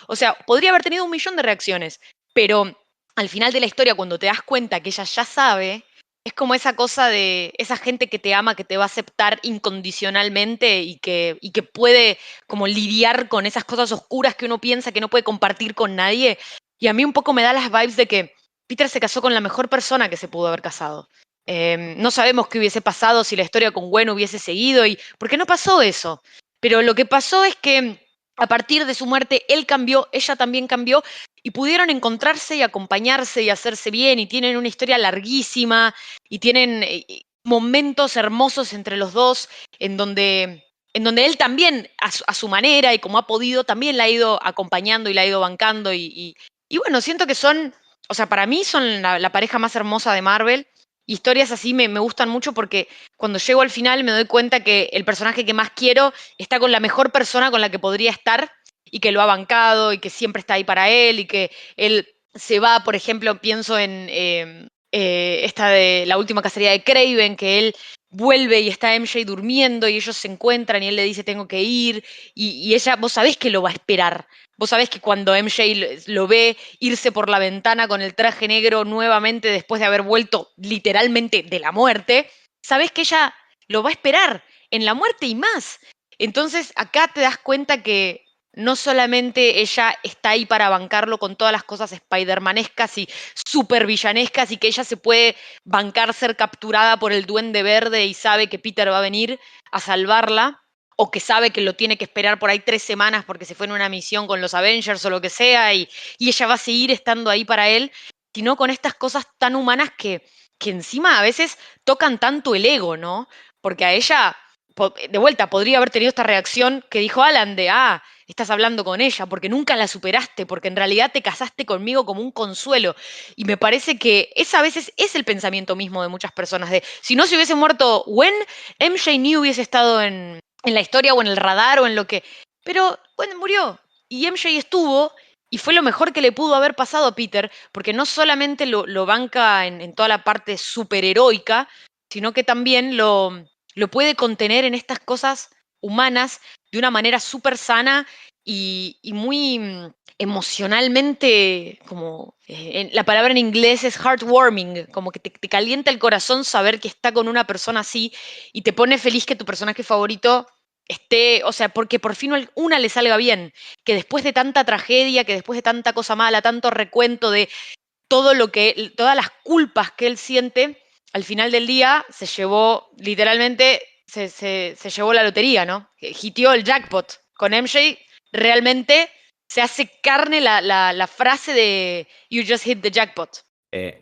o sea, podría haber tenido un millón de reacciones, pero al final de la historia, cuando te das cuenta que ella ya sabe, es como esa cosa de esa gente que te ama, que te va a aceptar incondicionalmente y que puede como lidiar con esas cosas oscuras que uno piensa que no puede compartir con nadie. Y a mí un poco me da las vibes de que Peter se casó con la mejor persona que se pudo haber casado. No sabemos qué hubiese pasado si la historia con Gwen hubiese seguido y por qué no pasó eso. Pero lo que pasó es que a partir de su muerte él cambió, ella también cambió y pudieron encontrarse y acompañarse y hacerse bien y tienen una historia larguísima y tienen momentos hermosos entre los dos en donde él también a su manera y como ha podido también la ha ido acompañando y la ha ido bancando y bueno, siento que son, o sea, para mí son la pareja más hermosa de Marvel. Historias así me gustan mucho porque cuando llego al final me doy cuenta que el personaje que más quiero está con la mejor persona con la que podría estar y que lo ha bancado y que siempre está ahí para él y que él se va, por ejemplo, pienso en esta de la última cacería de Kraven, que él vuelve y está MJ durmiendo y ellos se encuentran y él le dice tengo que ir y ella, vos sabés que lo va a esperar. Vos sabés que cuando MJ lo ve irse por la ventana con el traje negro nuevamente después de haber vuelto literalmente de la muerte, sabés que ella lo va a esperar en la muerte y más. Entonces acá te das cuenta que no solamente ella está ahí para bancarlo con todas las cosas spidermanescas y super villanescas y que ella se puede bancar ser capturada por el Duende Verde y sabe que Peter va a venir a salvarla, o que sabe que lo tiene que esperar por ahí 3 semanas porque se fue en una misión con los Avengers o lo que sea, y ella va a seguir estando ahí para él, sino con estas cosas tan humanas que encima a veces tocan tanto el ego, ¿no? Porque a ella, de vuelta, podría haber tenido esta reacción que dijo Alan de, estás hablando con ella, porque nunca la superaste, porque en realidad te casaste conmigo como un consuelo. Y me parece que esa a veces es el pensamiento mismo de muchas personas, de si no se hubiese muerto Gwen, MJ ni hubiese estado en la historia o en el radar o en lo que. Pero Gwen murió y MJ estuvo. Y fue lo mejor que le pudo haber pasado a Peter, porque no solamente lo banca en toda la parte superheroica, sino que también lo puede contener en estas cosas humanas de una manera súper sana y muy emocionalmente, como la palabra en inglés es heartwarming, como que te calienta el corazón saber que está con una persona así y te pone feliz que tu personaje favorito esté, o sea, porque por fin una le salga bien, que después de tanta tragedia, que después de tanta cosa mala, tanto recuento de todas las culpas que él siente, al final del día se llevó literalmente se llevó la lotería, ¿no? Hitió el jackpot. Con MJ realmente se hace carne la frase de "You just hit the jackpot".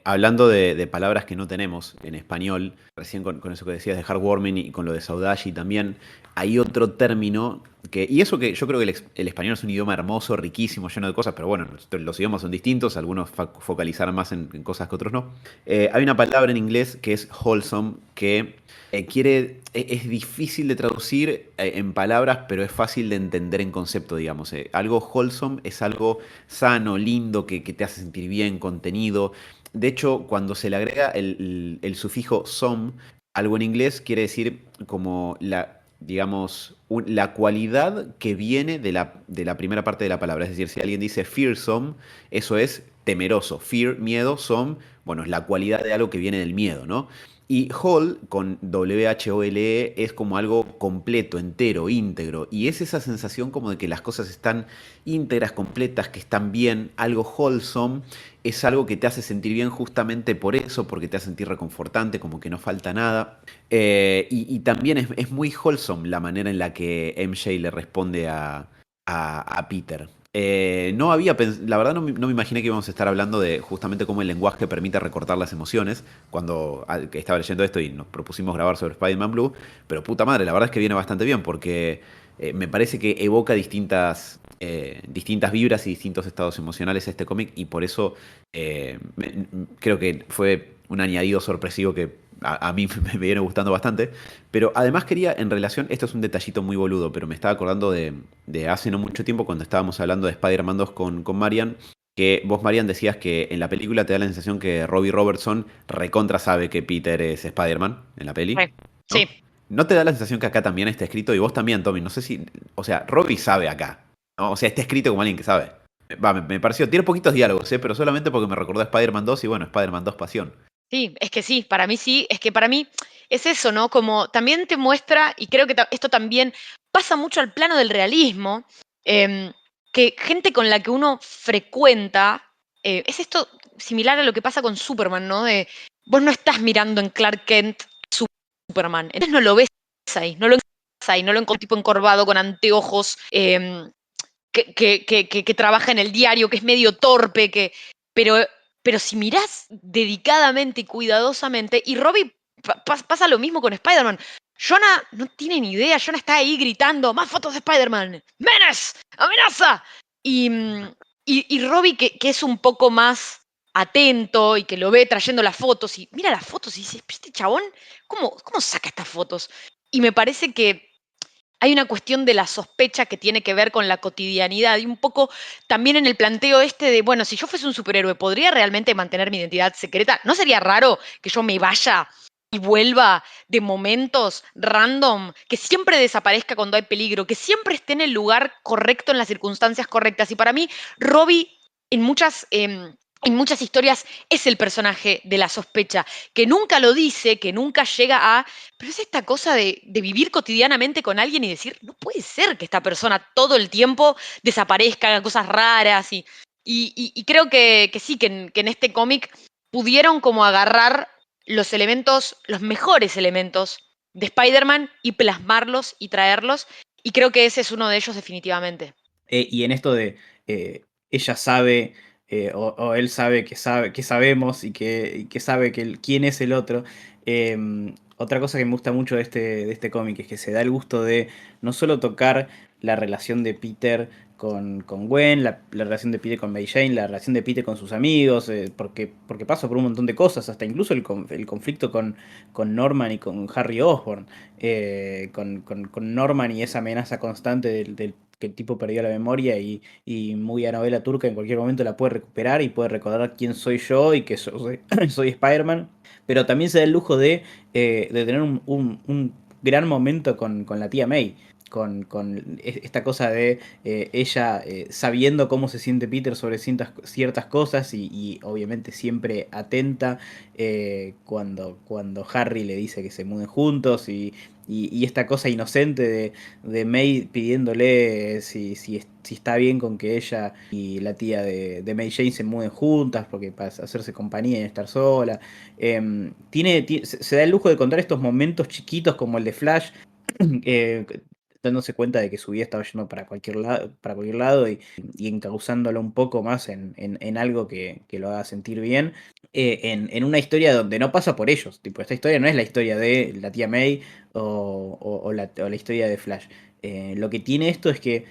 Hablando de palabras que no tenemos en español, recién con eso que decías de heartwarming y con lo de Saudashi también, hay otro término que, y eso que yo creo que el español es un idioma hermoso, riquísimo, lleno de cosas, pero bueno, los idiomas son distintos, algunos focalizarán más en cosas que otros no. Hay una palabra en inglés que es wholesome, que es difícil de traducir en palabras, pero es fácil de entender en concepto, digamos. Algo wholesome es algo sano, lindo, que te hace sentir bien, contenido. De hecho, cuando se le agrega el sufijo some, algo en inglés quiere decir como digamos, la cualidad que viene de la primera parte de la palabra. Es decir, si alguien dice fearsome, eso es temeroso. Fear, miedo, some, bueno, es la cualidad de algo que viene del miedo, ¿no? Y whole, con WHOLE, es como algo completo, entero, íntegro. Y es esa sensación como de que las cosas están íntegras, completas, que están bien. Algo wholesome es algo que te hace sentir bien justamente por eso, porque te hace sentir reconfortante, como que no falta nada. Y también es muy wholesome la manera en la que MJ le responde a Peter. La verdad no me imaginé que íbamos a estar hablando de justamente cómo el lenguaje permite recortar las emociones cuando que estaba leyendo esto y nos propusimos grabar sobre Spider-Man Blue, pero puta madre, la verdad es que viene bastante bien porque me parece que evoca distintas vibras y distintos estados emocionales este cómic y por eso creo que fue un añadido sorpresivo que a mí me viene gustando bastante. Pero además quería, en relación, esto es un detallito muy boludo, pero me estaba acordando de hace no mucho tiempo cuando estábamos hablando de Spider-Man 2 con Marian, que vos, Marian, decías que en la película te da la sensación que Robbie Robertson recontra sabe que Peter es Spider-Man en la peli, Sí. ¿no? ¿No te da la sensación que acá también está escrito? Y vos también, Tommy, no sé si... O sea, Robbie sabe acá, ¿no? O sea, está escrito como alguien que sabe. Me pareció, tiene poquitos diálogos, pero solamente porque me recordó a Spider-Man 2 y bueno, Spider-Man 2 Pasión. Sí, es que sí, para mí sí, es que para mí es eso, ¿no? Como también te muestra, y creo que esto también pasa mucho al plano del realismo, em, que gente con la que uno frecuenta, es esto similar a lo que pasa con Superman, ¿no? De vos no estás mirando en Clark Kent Superman, entonces no lo ves ahí, no lo encontrás ahí, no lo encontrás tipo encorvado con anteojos, que trabaja en el diario, que es medio torpe, pero, pero si mirás dedicadamente y cuidadosamente, y Robbie pasa lo mismo con Spider-Man. Jonah no tiene ni idea, Jonah está ahí gritando, más fotos de Spider-Man, ¡Menes! ¡Amenaza! Y Robbie, que es un poco más atento y que lo ve trayendo las fotos y mira las fotos y dice, este chabón, ¿cómo saca estas fotos? Y me parece que hay una cuestión de la sospecha que tiene que ver con la cotidianidad y un poco también en el planteo este de, bueno, si yo fuese un superhéroe, ¿podría realmente mantener mi identidad secreta? ¿No sería raro que yo me vaya y vuelva de momentos random, que siempre desaparezca cuando hay peligro, que siempre esté en el lugar correcto, en las circunstancias correctas? Y para mí, Robbie en muchas historias es el personaje de la sospecha, que nunca lo dice, que nunca llega a pero es esta cosa de vivir cotidianamente con alguien y decir, no puede ser que esta persona todo el tiempo desaparezca, haga cosas raras. Y creo que sí, que en este cómic pudieron como agarrar los elementos, los mejores elementos de Spider-Man y plasmarlos y traerlos. Y creo que ese es uno de ellos definitivamente. Y en esto de ella sabe, o él sabe que sabemos y que sabe quién es el otro. Otra cosa que me gusta mucho de este cómic es que se da el gusto de no solo tocar la relación de Peter con Gwen, la relación de Peter con Mary Jane, la relación de Peter con sus amigos, porque pasa por un montón de cosas, hasta incluso el conflicto con Norman y con Harry Osborn, con Norman y esa amenaza constante del que el tipo perdió la memoria y muy a novela turca en cualquier momento la puede recuperar y puede recordar quién soy yo y que soy Spider-Man. Pero también se da el lujo de tener un gran momento con la tía May. Con esta cosa de ella sabiendo cómo se siente Peter sobre ciertas cosas y obviamente siempre atenta cuando Harry le dice que se muden juntos y esta cosa inocente de May pidiéndole si está bien con que ella y la tía de May Jane se muden juntas, porque para hacerse compañía y estar sola. Se da el lujo de contar estos momentos chiquitos como el de Flash, eh, dándose cuenta de que su vida estaba yendo para cualquier lado y encauzándolo un poco más en algo que lo haga sentir bien. En una historia donde no pasa por ellos. Tipo, esta historia no es la historia de la tía May o la historia de Flash. Lo que tiene esto es que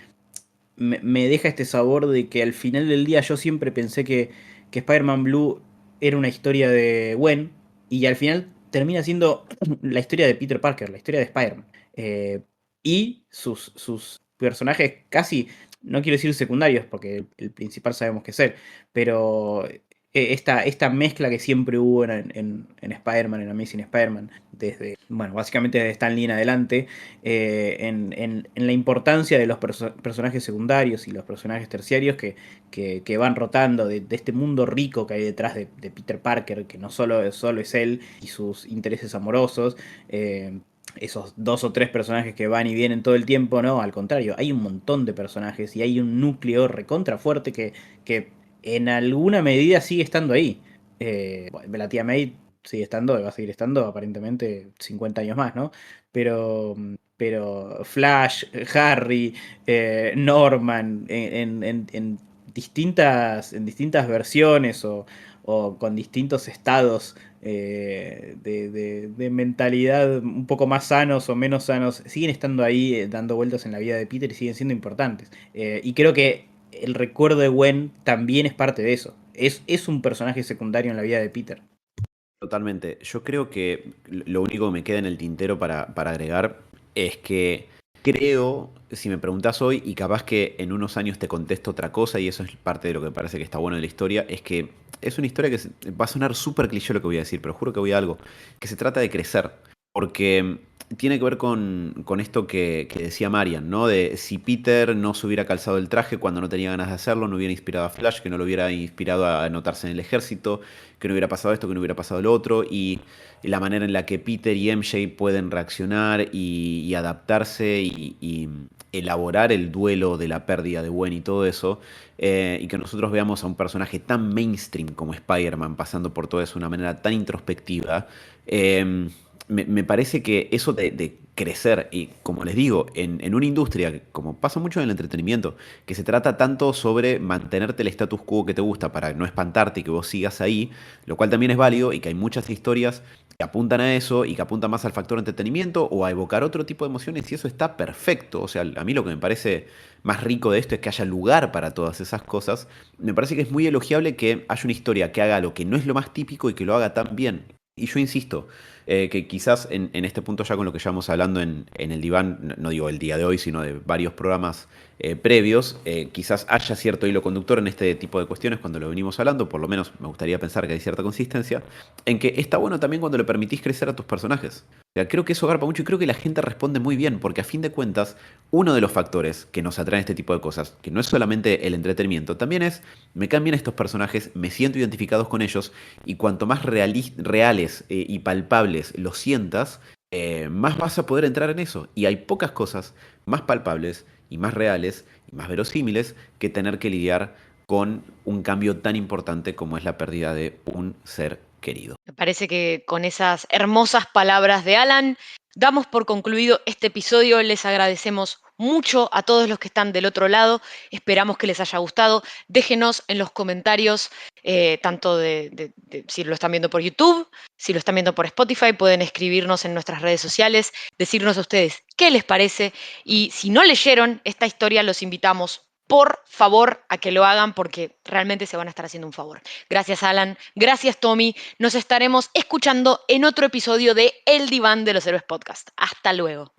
me deja este sabor de que al final del día yo siempre pensé que Spider-Man Blue era una historia de Gwen y al final termina siendo la historia de Peter Parker, la historia de Spider-Man. Y sus personajes casi, no quiero decir secundarios porque el principal sabemos que es él, pero esta mezcla que siempre hubo en Spider-Man, en Amazing Spider-Man, bueno, básicamente desde Stan Lee en adelante, en la importancia de los personajes secundarios y los personajes terciarios que van rotando de este mundo rico que hay detrás de Peter Parker, que no solo es él y sus intereses amorosos. Esos 2 o 3 personajes que van y vienen todo el tiempo, no, al contrario, hay un montón de personajes y hay un núcleo recontra fuerte que en alguna medida sigue estando ahí. Bueno, la tía May sigue estando, va a seguir estando aparentemente 50 años más, ¿no? Pero Flash, Harry, Norman, en distintas versiones o con distintos estados de mentalidad un poco más sanos o menos sanos, siguen estando ahí dando vueltas en la vida de Peter y siguen siendo importantes. Y creo que el recuerdo de Gwen también es parte de eso. Es un personaje secundario en la vida de Peter. Totalmente. Yo creo que lo único que me queda en el tintero para agregar es que creo, si me preguntás hoy, y capaz que en unos años te contesto otra cosa, y eso es parte de lo que me parece que está bueno de la historia, es que es una historia que va a sonar súper cliché lo que voy a decir, pero juro que voy a algo, que se trata de crecer. Porque tiene que ver con esto que decía Marian, ¿no? De si Peter no se hubiera calzado el traje cuando no tenía ganas de hacerlo, no hubiera inspirado a Flash, que no lo hubiera inspirado a anotarse en el ejército, que no hubiera pasado esto, que no hubiera pasado lo otro, y la manera en la que Peter y MJ pueden reaccionar y adaptarse y elaborar el duelo de la pérdida de Gwen y todo eso, y que nosotros veamos a un personaje tan mainstream como Spider-Man pasando por todo eso de una manera tan introspectiva. Me parece que eso de crecer, y como les digo, en una industria, como pasa mucho en el entretenimiento, que se trata tanto sobre mantenerte el status quo que te gusta para no espantarte y que vos sigas ahí, lo cual también es válido y que hay muchas historias que apuntan a eso y que apuntan más al factor entretenimiento o a evocar otro tipo de emociones y eso está perfecto. O sea, a mí lo que me parece más rico de esto es que haya lugar para todas esas cosas. Me parece que es muy elogiable que haya una historia que haga lo que no es lo más típico y que lo haga tan bien. Y yo insisto, que quizás en este punto ya con lo que llevamos hablando en el diván, no digo el día de hoy, sino de varios programas previos, quizás haya cierto hilo conductor en este tipo de cuestiones cuando lo venimos hablando, por lo menos me gustaría pensar que hay cierta consistencia, en que está bueno también cuando le permitís crecer a tus personajes. O sea, creo que eso agarpa mucho y creo que la gente responde muy bien, porque a fin de cuentas, uno de los factores que nos atraen este tipo de cosas, que no es solamente el entretenimiento, también es, me caen bien estos personajes, me siento identificados con ellos, y cuanto más reales y palpables los sientas, más vas a poder entrar en eso. Y hay pocas cosas más palpables y más reales y más verosímiles que tener que lidiar con un cambio tan importante como es la pérdida de un ser querido. Me parece que con esas hermosas palabras de Alan, damos por concluido este episodio. Les agradecemos mucho a todos los que están del otro lado. Esperamos que les haya gustado. Déjenos en los comentarios, tanto si lo están viendo por YouTube, si lo están viendo por Spotify, pueden escribirnos en nuestras redes sociales, decirnos a ustedes qué les parece. Y si no leyeron esta historia, los invitamos por favor a que lo hagan porque realmente se van a estar haciendo un favor. Gracias Alan, gracias Tommy, nos estaremos escuchando en otro episodio de El Diván de los Héroes Podcast. Hasta luego.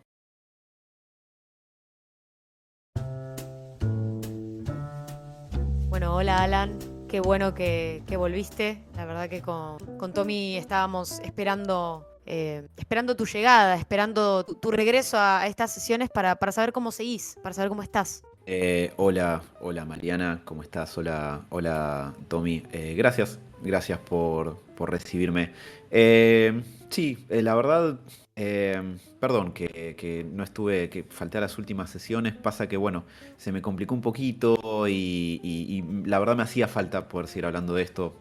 Bueno, hola Alan, qué bueno que volviste. La verdad que con Tommy estábamos esperando tu llegada, esperando tu regreso a estas sesiones para saber cómo seguís, para saber cómo estás. Hola Mariana, ¿cómo estás? Hola Tommy. Gracias por recibirme. Sí, la verdad, perdón que no estuve, que falté a las últimas sesiones. Pasa que, bueno, se me complicó un poquito y la verdad me hacía falta poder seguir hablando de esto.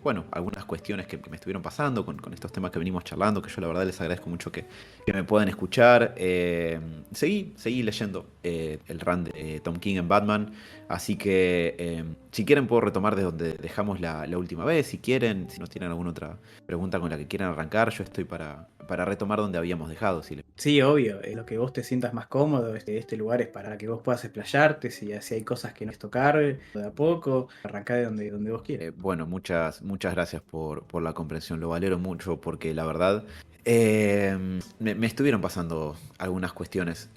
Bueno, algunas cuestiones que me estuvieron pasando con estos temas que venimos charlando, que yo la verdad les agradezco mucho que me puedan escuchar. Seguí leyendo el run de Tom King en Batman. Así que, si quieren, puedo retomar de donde dejamos la última vez. Si quieren, si no tienen alguna otra pregunta con la que quieran arrancar, yo estoy para retomar donde habíamos dejado. Sí, obvio, lo que vos te sientas más cómodo, este lugar es para que vos puedas explayarte, si hay cosas que no es tocar, de a poco, arrancá de donde vos quieras. Bueno, muchas gracias por la comprensión, lo valoro mucho porque la verdad me estuvieron pasando algunas cuestiones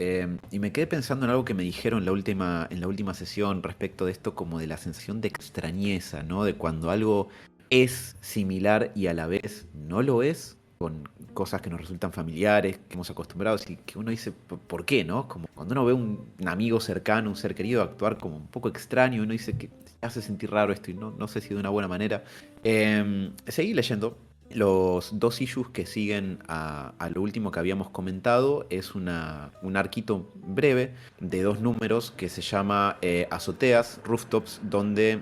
y me quedé pensando en algo que me dijeron en la última sesión respecto de esto, como de la sensación de extrañeza, ¿no? De cuando algo es similar y a la vez no lo es, con cosas que nos resultan familiares, que hemos acostumbrado y que uno dice, ¿por qué, no? Como cuando uno ve un amigo cercano, un ser querido actuar como un poco extraño, uno dice que hace sentir raro esto y no sé si de una buena manera. Seguí leyendo. Los dos issues que siguen a lo último que habíamos comentado es un arquito breve de 2 números que se llama Azoteas, Rooftops, donde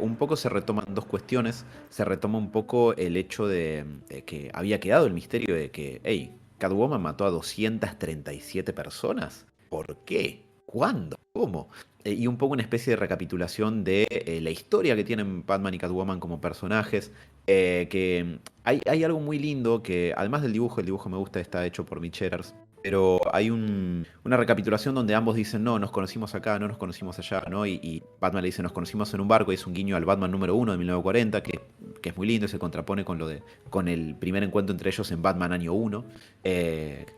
un poco se retoman 2 cuestiones. Se retoma un poco el hecho de que había quedado el misterio de que, hey, Catwoman mató a 237 personas. ¿Por qué? ¿Cuándo? ¿Cómo? Y un poco una especie de recapitulación de la historia que tienen Batman y Catwoman como personajes. Que hay algo muy lindo que, además del dibujo, el dibujo me gusta, está hecho por Mitch Gerads. Pero hay una recapitulación donde ambos dicen, no, nos conocimos acá, no nos conocimos allá, ¿no? Y Batman le dice, nos conocimos en un barco, y es un guiño al Batman número 1 de 1940, que es muy lindo y se contrapone con el primer encuentro entre ellos en Batman año 1,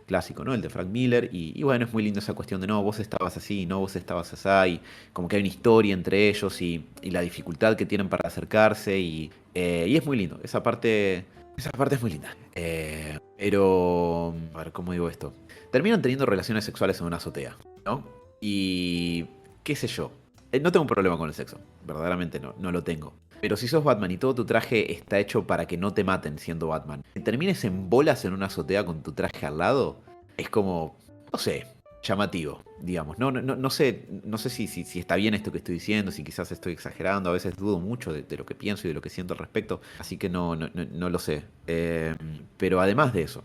clásico, ¿no? El de Frank Miller, y bueno, es muy lindo esa cuestión de, no, vos estabas así, no, vos estabas así, y como que hay una historia entre ellos y la dificultad que tienen para acercarse, y es muy lindo, esa parte es muy linda. Pero, a ver, ¿cómo digo esto? Terminan teniendo relaciones sexuales en una azotea, ¿no? Y qué sé yo. No tengo un problema con el sexo, verdaderamente no lo tengo. Pero si sos Batman y todo tu traje está hecho para que no te maten siendo Batman, que termines en bolas en una azotea con tu traje al lado, es como, no sé, llamativo, digamos. No sé si está bien esto que estoy diciendo, si quizás estoy exagerando, a veces dudo mucho de lo que pienso y de lo que siento al respecto, así que no lo sé. Pero además de eso,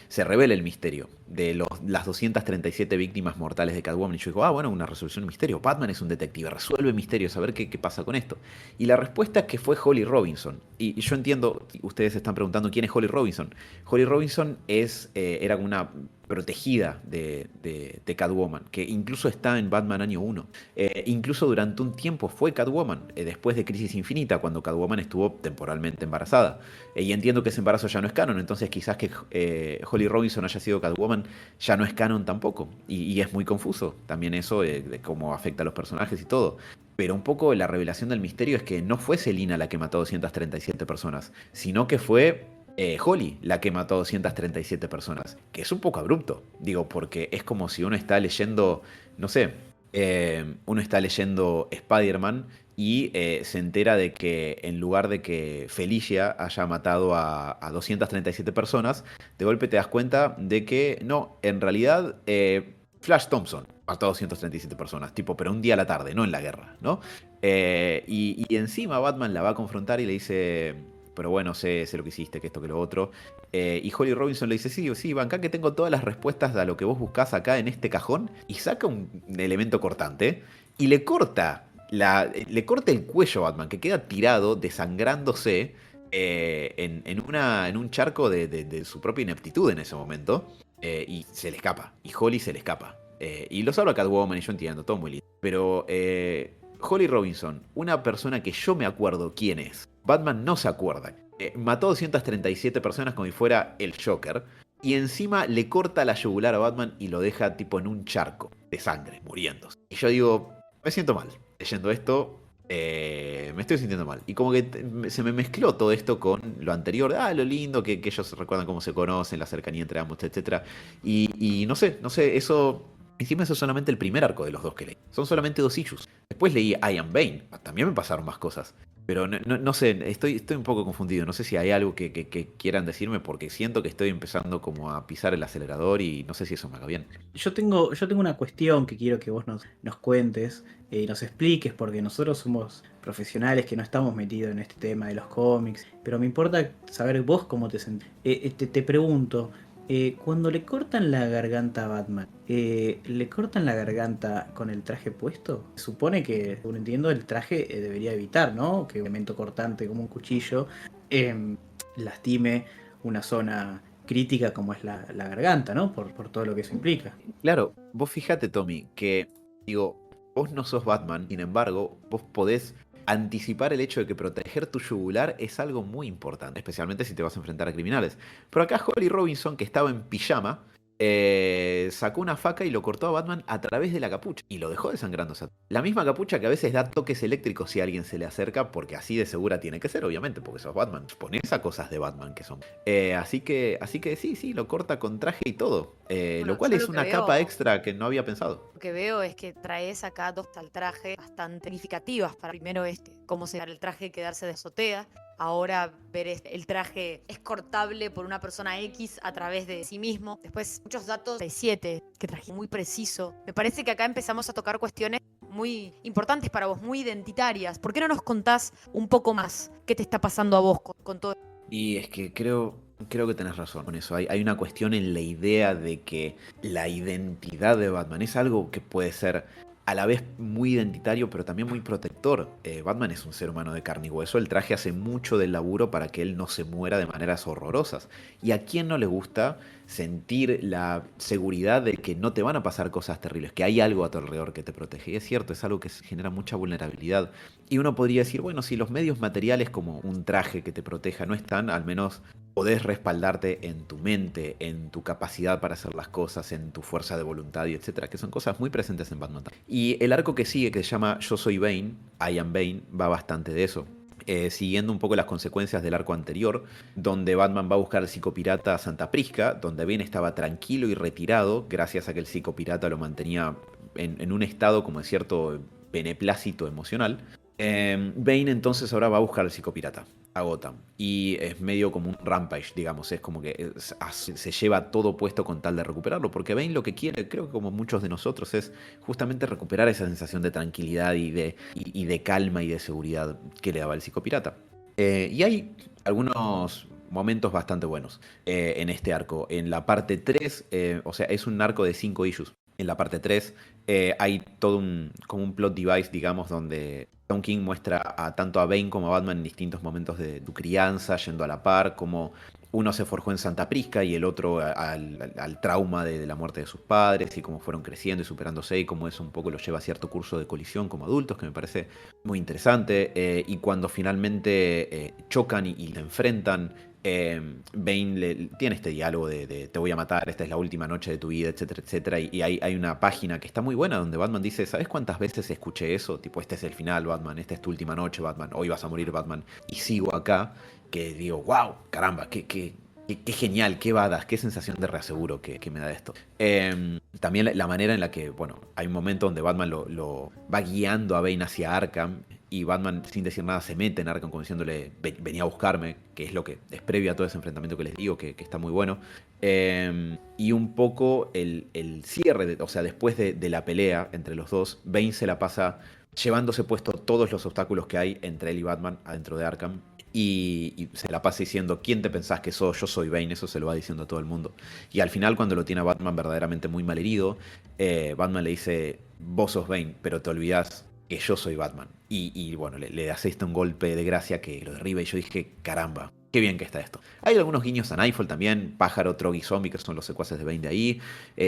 se revela el misterio de las 237 víctimas mortales de Catwoman. Y yo digo, bueno, una resolución de misterio. Batman es un detective, resuelve misterios, a ver qué pasa con esto. Y la respuesta es que fue Holly Robinson. Y yo entiendo, ustedes se están preguntando quién es Holly Robinson. Holly Robinson era una protegida de Catwoman, que incluso está en Batman año 1. Incluso durante un tiempo fue Catwoman, después de Crisis Infinita, cuando Catwoman estuvo temporalmente embarazada. Y entiendo que ese embarazo ya no es canon, entonces quizás que Holly Robinson haya sido Catwoman ya no es canon tampoco. Y es muy confuso también eso de cómo afecta a los personajes y todo. Pero un poco la revelación del misterio es que no fue Selina la que mató a 237 personas, sino que fue Holly la que mató a 237 personas. Que es un poco abrupto, digo, porque es como si uno está leyendo, no sé, uno está leyendo Spider-Man y se entera de que en lugar de que Felicia haya matado a 237 personas, de golpe te das cuenta de que no, en realidad Flash Thompson mató a 237 personas, tipo, pero un día a la tarde, no en la guerra, ¿no? Y encima Batman la va a confrontar y le dice, pero bueno, sé lo que hiciste, que esto, que lo otro. Y Holly Robinson le dice, sí, bancá que tengo todas las respuestas a lo que vos buscás acá en este cajón. Y saca un elemento cortante y le corta el cuello a Batman, que queda tirado, desangrándose en un charco de su propia ineptitud en ese momento. Y se le escapa, y Holly se le escapa. Y lo salva Catwoman, y yo entiendo, todo muy lindo. Pero Holly Robinson, una persona que yo me acuerdo quién es. Batman no se acuerda. Mató 237 personas como si fuera el Joker. Y encima le corta la yugular a Batman y lo deja tipo en un charco de sangre, muriéndose. Y yo digo, me siento mal. Leyendo esto, me estoy sintiendo mal. Y como que se me mezcló todo esto con lo anterior. Lo lindo, que ellos recuerdan cómo se conocen, la cercanía entre ambos, etc. Y no sé, eso... Encima eso es solamente el primer arco de los 2 que leí. Son solamente 2 issues. Después leí I Am Bane. También me pasaron más cosas. Pero no sé, estoy un poco confundido. No sé si hay algo que quieran decirme porque siento que estoy empezando como a pisar el acelerador y no sé si eso me haga bien. Yo tengo una cuestión que quiero que vos nos cuentes y nos expliques, porque nosotros somos profesionales que no estamos metidos en este tema de los cómics, pero me importa saber vos cómo te sentís. Te pregunto, cuando le cortan la garganta a Batman, ¿le cortan la garganta con el traje puesto? Se supone que, según entiendo, el traje debería evitar, ¿no? Que un elemento cortante como un cuchillo em, lastime una zona crítica como es la garganta, ¿no? Por todo lo que eso implica. Claro, vos fíjate, Tommy, que digo, vos no sos Batman, sin embargo, vos podés anticipar el hecho de que proteger tu yugular es algo muy importante, especialmente si te vas a enfrentar a criminales. Pero acá Holly Robinson, que estaba en pijama, sacó una faca y lo cortó a Batman a través de la capucha y lo dejó desangrándose. La misma capucha que a veces da toques eléctricos si alguien se le acerca, porque así de segura tiene que ser, obviamente, porque sos Batman. Pones a cosas de Batman que son. Así que sí, lo corta con traje y todo. Lo Bueno, cual yo es una capa extra que no había pensado. lo que veo es que traes acá dos al traje bastante significativas. Para primero cómo se el traje quedarse de azotea. Ahora ver el traje es cortable por una persona X a través de sí mismo. Después muchos datos de 7 que traje muy preciso. Me parece que acá empezamos a tocar cuestiones muy importantes para vos, muy identitarias. ¿Por qué no nos contás un poco más qué te está pasando a vos con todo? Y es que creo que tenés razón con eso. Hay una cuestión en la idea de que la identidad de Batman es algo que puede ser a la vez muy identitario, pero también muy protector. Batman es un ser humano de carne y hueso. El traje hace mucho del laburo para que él no se muera de maneras horrorosas. ¿Y a quién no le gusta sentir la seguridad de que no te van a pasar cosas terribles, que hay algo a tu alrededor que te protege? Y es cierto, es algo que genera mucha vulnerabilidad. Y uno podría decir, bueno, si los medios materiales como un traje que te proteja no están, al menos podés respaldarte en tu mente, en tu capacidad para hacer las cosas, en tu fuerza de voluntad y etcétera, que son cosas muy presentes en Batman. Y el arco que sigue, que se llama Yo soy Bane, I am Bane, va bastante de eso. Siguiendo un poco las consecuencias del arco anterior, donde Batman va a buscar al psicopirata a Santa Prisca, donde Bane estaba tranquilo y retirado, gracias a que el psicopirata lo mantenía en un estado como de cierto beneplácito emocional. Bane entonces ahora va a buscar al psicopirata a Gotham y es medio como un rampage, digamos, es como que se lleva todo puesto con tal de recuperarlo, porque Bane lo que quiere, creo que como muchos de nosotros, es justamente recuperar esa sensación de tranquilidad y de calma y de seguridad que le daba el psicopirata. Y hay algunos momentos bastante buenos en este arco. En la parte 3, o sea, es un arco de 5 issues. En la parte 3 hay todo como un plot device, digamos, donde Tom King muestra tanto a Bane como a Batman en distintos momentos de tu crianza, yendo a la par, como uno se forjó en Santa Prisca y el otro al trauma de la muerte de sus padres y cómo fueron creciendo y superándose y cómo eso un poco los lleva a cierto curso de colisión como adultos, que me parece muy interesante. Y cuando finalmente chocan y se enfrentan, Bane tiene este diálogo de te voy a matar, esta es la última noche de tu vida, etcétera, etcétera. Y hay una página que está muy buena donde Batman dice, ¿sabes cuántas veces escuché eso? Tipo, este es el final, Batman, esta es tu última noche, Batman, hoy vas a morir, Batman. Y sigo acá, que digo, wow, caramba, qué genial, qué badass, qué sensación de reaseguro que me da esto. También la manera en la que, bueno, hay un momento donde Batman lo va guiando a Bane hacia Arkham y Batman, sin decir nada, se mete en Arkham como diciéndole, venía a buscarme, que es lo que es previo a todo ese enfrentamiento que les digo, que está muy bueno. Y un poco el cierre, o sea, después de la pelea entre los dos, Bane se la pasa llevándose puesto todos los obstáculos que hay entre él y Batman adentro de Arkham. Y se la pasa diciendo, ¿quién te pensás que sos? Yo soy Bane, eso se lo va diciendo a todo el mundo. Y al final, cuando lo tiene a Batman verdaderamente muy mal herido, Batman le dice, vos sos Bane, pero te olvidás que yo soy Batman. Y bueno, le asesta un golpe de gracia que lo derriba y yo dije, caramba, qué bien que está esto. Hay algunos guiños a Nightfall también, Pájaro, Trog y Zombie, que son los secuaces de Bane de ahí.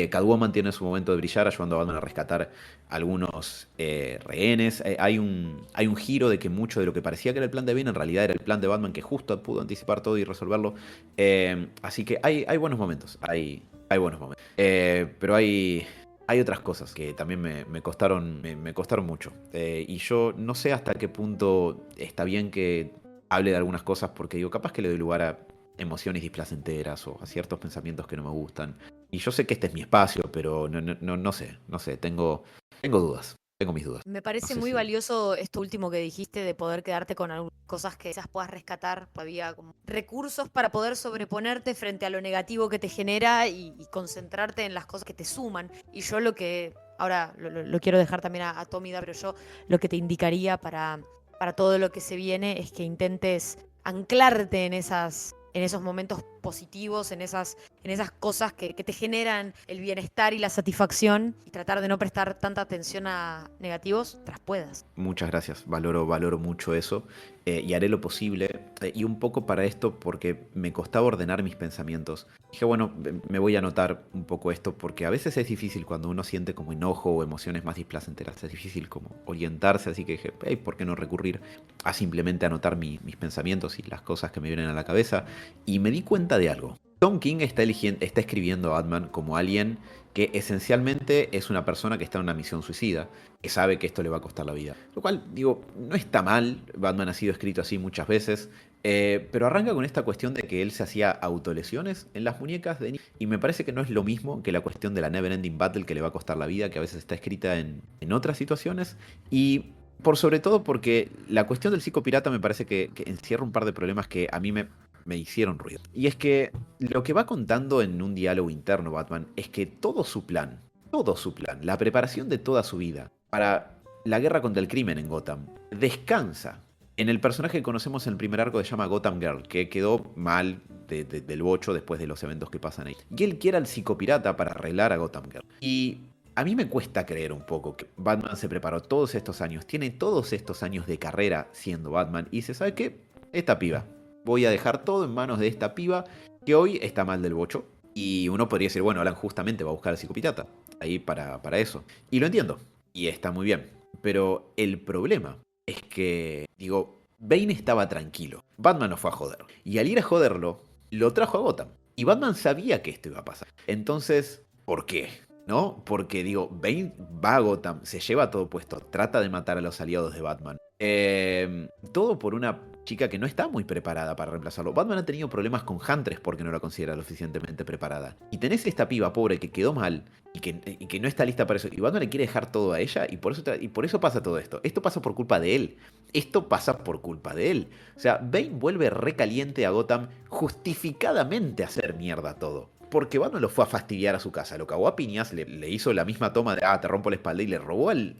Catwoman tiene su momento de brillar, ayudando a Batman a rescatar algunos rehenes. Hay un giro de que mucho de lo que parecía que era el plan de Bane en realidad era el plan de Batman, que justo pudo anticipar todo y resolverlo. Así que hay buenos momentos, hay buenos momentos. Pero hay otras cosas que también me costaron mucho. Y yo no sé hasta qué punto está bien que hable de algunas cosas porque digo, capaz que le doy lugar a emociones displacenteras o a ciertos pensamientos que no me gustan. Y yo sé que este es mi espacio, pero no sé, tengo dudas. tengo mis dudas. Me No parece sé muy si... valioso esto último que dijiste de poder quedarte con algunas cosas que quizás puedas rescatar, todavía como recursos para poder sobreponerte frente a lo negativo que te genera y concentrarte en las cosas que te suman. Y yo lo que, ahora lo quiero dejar también a Tomida, pero yo lo que te indicaría para todo lo que se viene es que intentes anclarte en esos momentos positivos, en esas cosas que te generan el bienestar y la satisfacción y tratar de no prestar tanta atención a negativos tras puedas. Muchas gracias, valoro mucho eso y haré lo posible. Y un poco para esto porque me costaba ordenar mis pensamientos. Dije, bueno, me voy a anotar un poco esto porque a veces es difícil cuando uno siente como enojo o emociones más displacenteras. Es difícil como orientarse, así que dije, hey, ¿por qué no recurrir a simplemente anotar mis pensamientos y las cosas que me vienen a la cabeza? Y me di cuenta de algo. Tom King está escribiendo a Batman como alguien que esencialmente es una persona que está en una misión suicida, que sabe que esto le va a costar la vida. Lo cual, digo, no está mal, Batman ha sido escrito así muchas veces, pero arranca con esta cuestión de que él se hacía autolesiones en las muñecas y me parece que no es lo mismo que la cuestión de la Never Ending Battle que le va a costar la vida, que a veces está escrita en otras situaciones, y por sobre todo porque la cuestión del psicopirata me parece que encierra un par de problemas que a mí me hicieron ruido. Y es que lo que va contando en un diálogo interno Batman es que todo su plan, la preparación de toda su vida para la guerra contra el crimen en Gotham, descansa en el personaje que conocemos en el primer arco que se llama Gotham Girl, que quedó mal del bocho después de los eventos que pasan ahí. Y él quiere al psicopirata para arreglar a Gotham Girl. Y a mí me cuesta creer un poco que Batman se preparó todos estos años, tiene todos estos años de carrera siendo Batman y se sabe que esta piba, voy a dejar todo en manos de esta piba que hoy está mal del bocho. Y uno podría decir, bueno, Alan justamente va a buscar al psicopirata ahí para eso. Y lo entiendo, y está muy bien. Pero el problema es que, digo, Bane estaba tranquilo. Batman lo fue a joder. Y al ir a joderlo, lo trajo a Gotham. Y Batman sabía que esto iba a pasar. Entonces, ¿por qué? ¿No? Porque, digo, Bane va a Gotham, se lleva todo puesto, trata de matar a los aliados de Batman. Todo por una chica que no está muy preparada para reemplazarlo. Batman ha tenido problemas con Huntress porque no la considera lo suficientemente preparada. Y tenés esta piba pobre que quedó mal y que no está lista para eso. Y Batman le quiere dejar todo a ella y por eso pasa todo esto. Esto pasa por culpa de él. Esto pasa por culpa de él. O sea, Bane vuelve recaliente a Gotham justificadamente a hacer mierda todo. Porque Batman lo fue a fastidiar a su casa, lo cagó a piñas, le hizo la misma toma de, te rompo la espalda y le robó al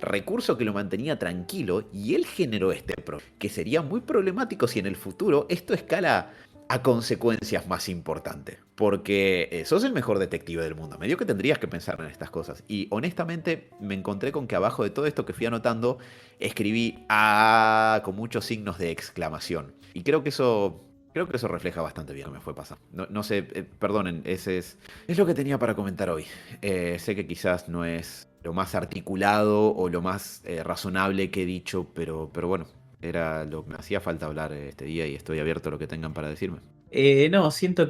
recurso que lo mantenía tranquilo y él generó este que sería muy problemático si en el futuro esto escala a consecuencias más importantes. Porque sos el mejor detective del mundo, medio que tendrías que pensar en estas cosas. Y honestamente me encontré con que abajo de todo esto que fui anotando, escribí con muchos signos de exclamación. Y creo que eso refleja bastante bien lo que me fue pasando. No sé, perdonen, es lo que tenía para comentar hoy. Sé que quizás no es lo más articulado o lo más razonable que he dicho, pero bueno, era lo que me hacía falta hablar este día y estoy abierto a lo que tengan para decirme. No, siento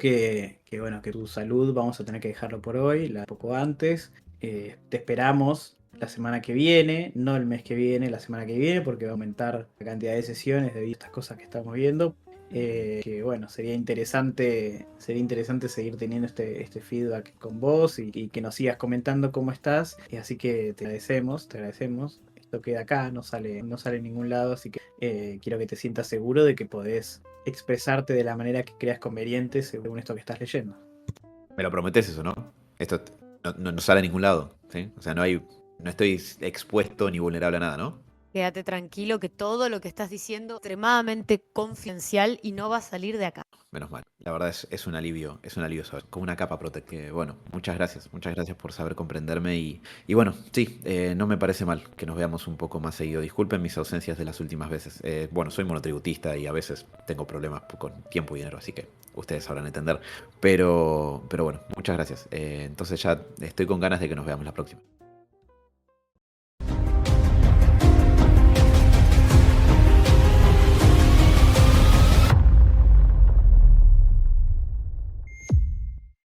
bueno, que tu salud vamos a tener que dejarlo por hoy, poco antes. Te esperamos la semana que viene, no el mes que viene, la semana que viene, porque va a aumentar la cantidad de sesiones debido a estas cosas que estamos viendo. Que bueno, sería interesante seguir teniendo este feedback con vos y que nos sigas comentando cómo estás. Así que te agradecemos. Esto queda acá, no sale en ningún lado, así que quiero que te sientas seguro de que podés expresarte de la manera que creas conveniente según esto que estás leyendo. Me lo prometes eso, ¿no? Esto no sale a ningún lado, ¿sí? O sea, no estoy expuesto ni vulnerable a nada, ¿no? Quédate tranquilo que todo lo que estás diciendo es extremadamente confidencial y no va a salir de acá. Menos mal. La verdad es un alivio saber. Como una capa protectiva. Bueno, muchas gracias por saber comprenderme y bueno, sí, no me parece mal que nos veamos un poco más seguido. Disculpen mis ausencias de las últimas veces. Bueno, soy monotributista y a veces tengo problemas con tiempo y dinero, así que ustedes sabrán entender. Pero bueno, muchas gracias. Entonces ya estoy con ganas de que nos veamos la próxima.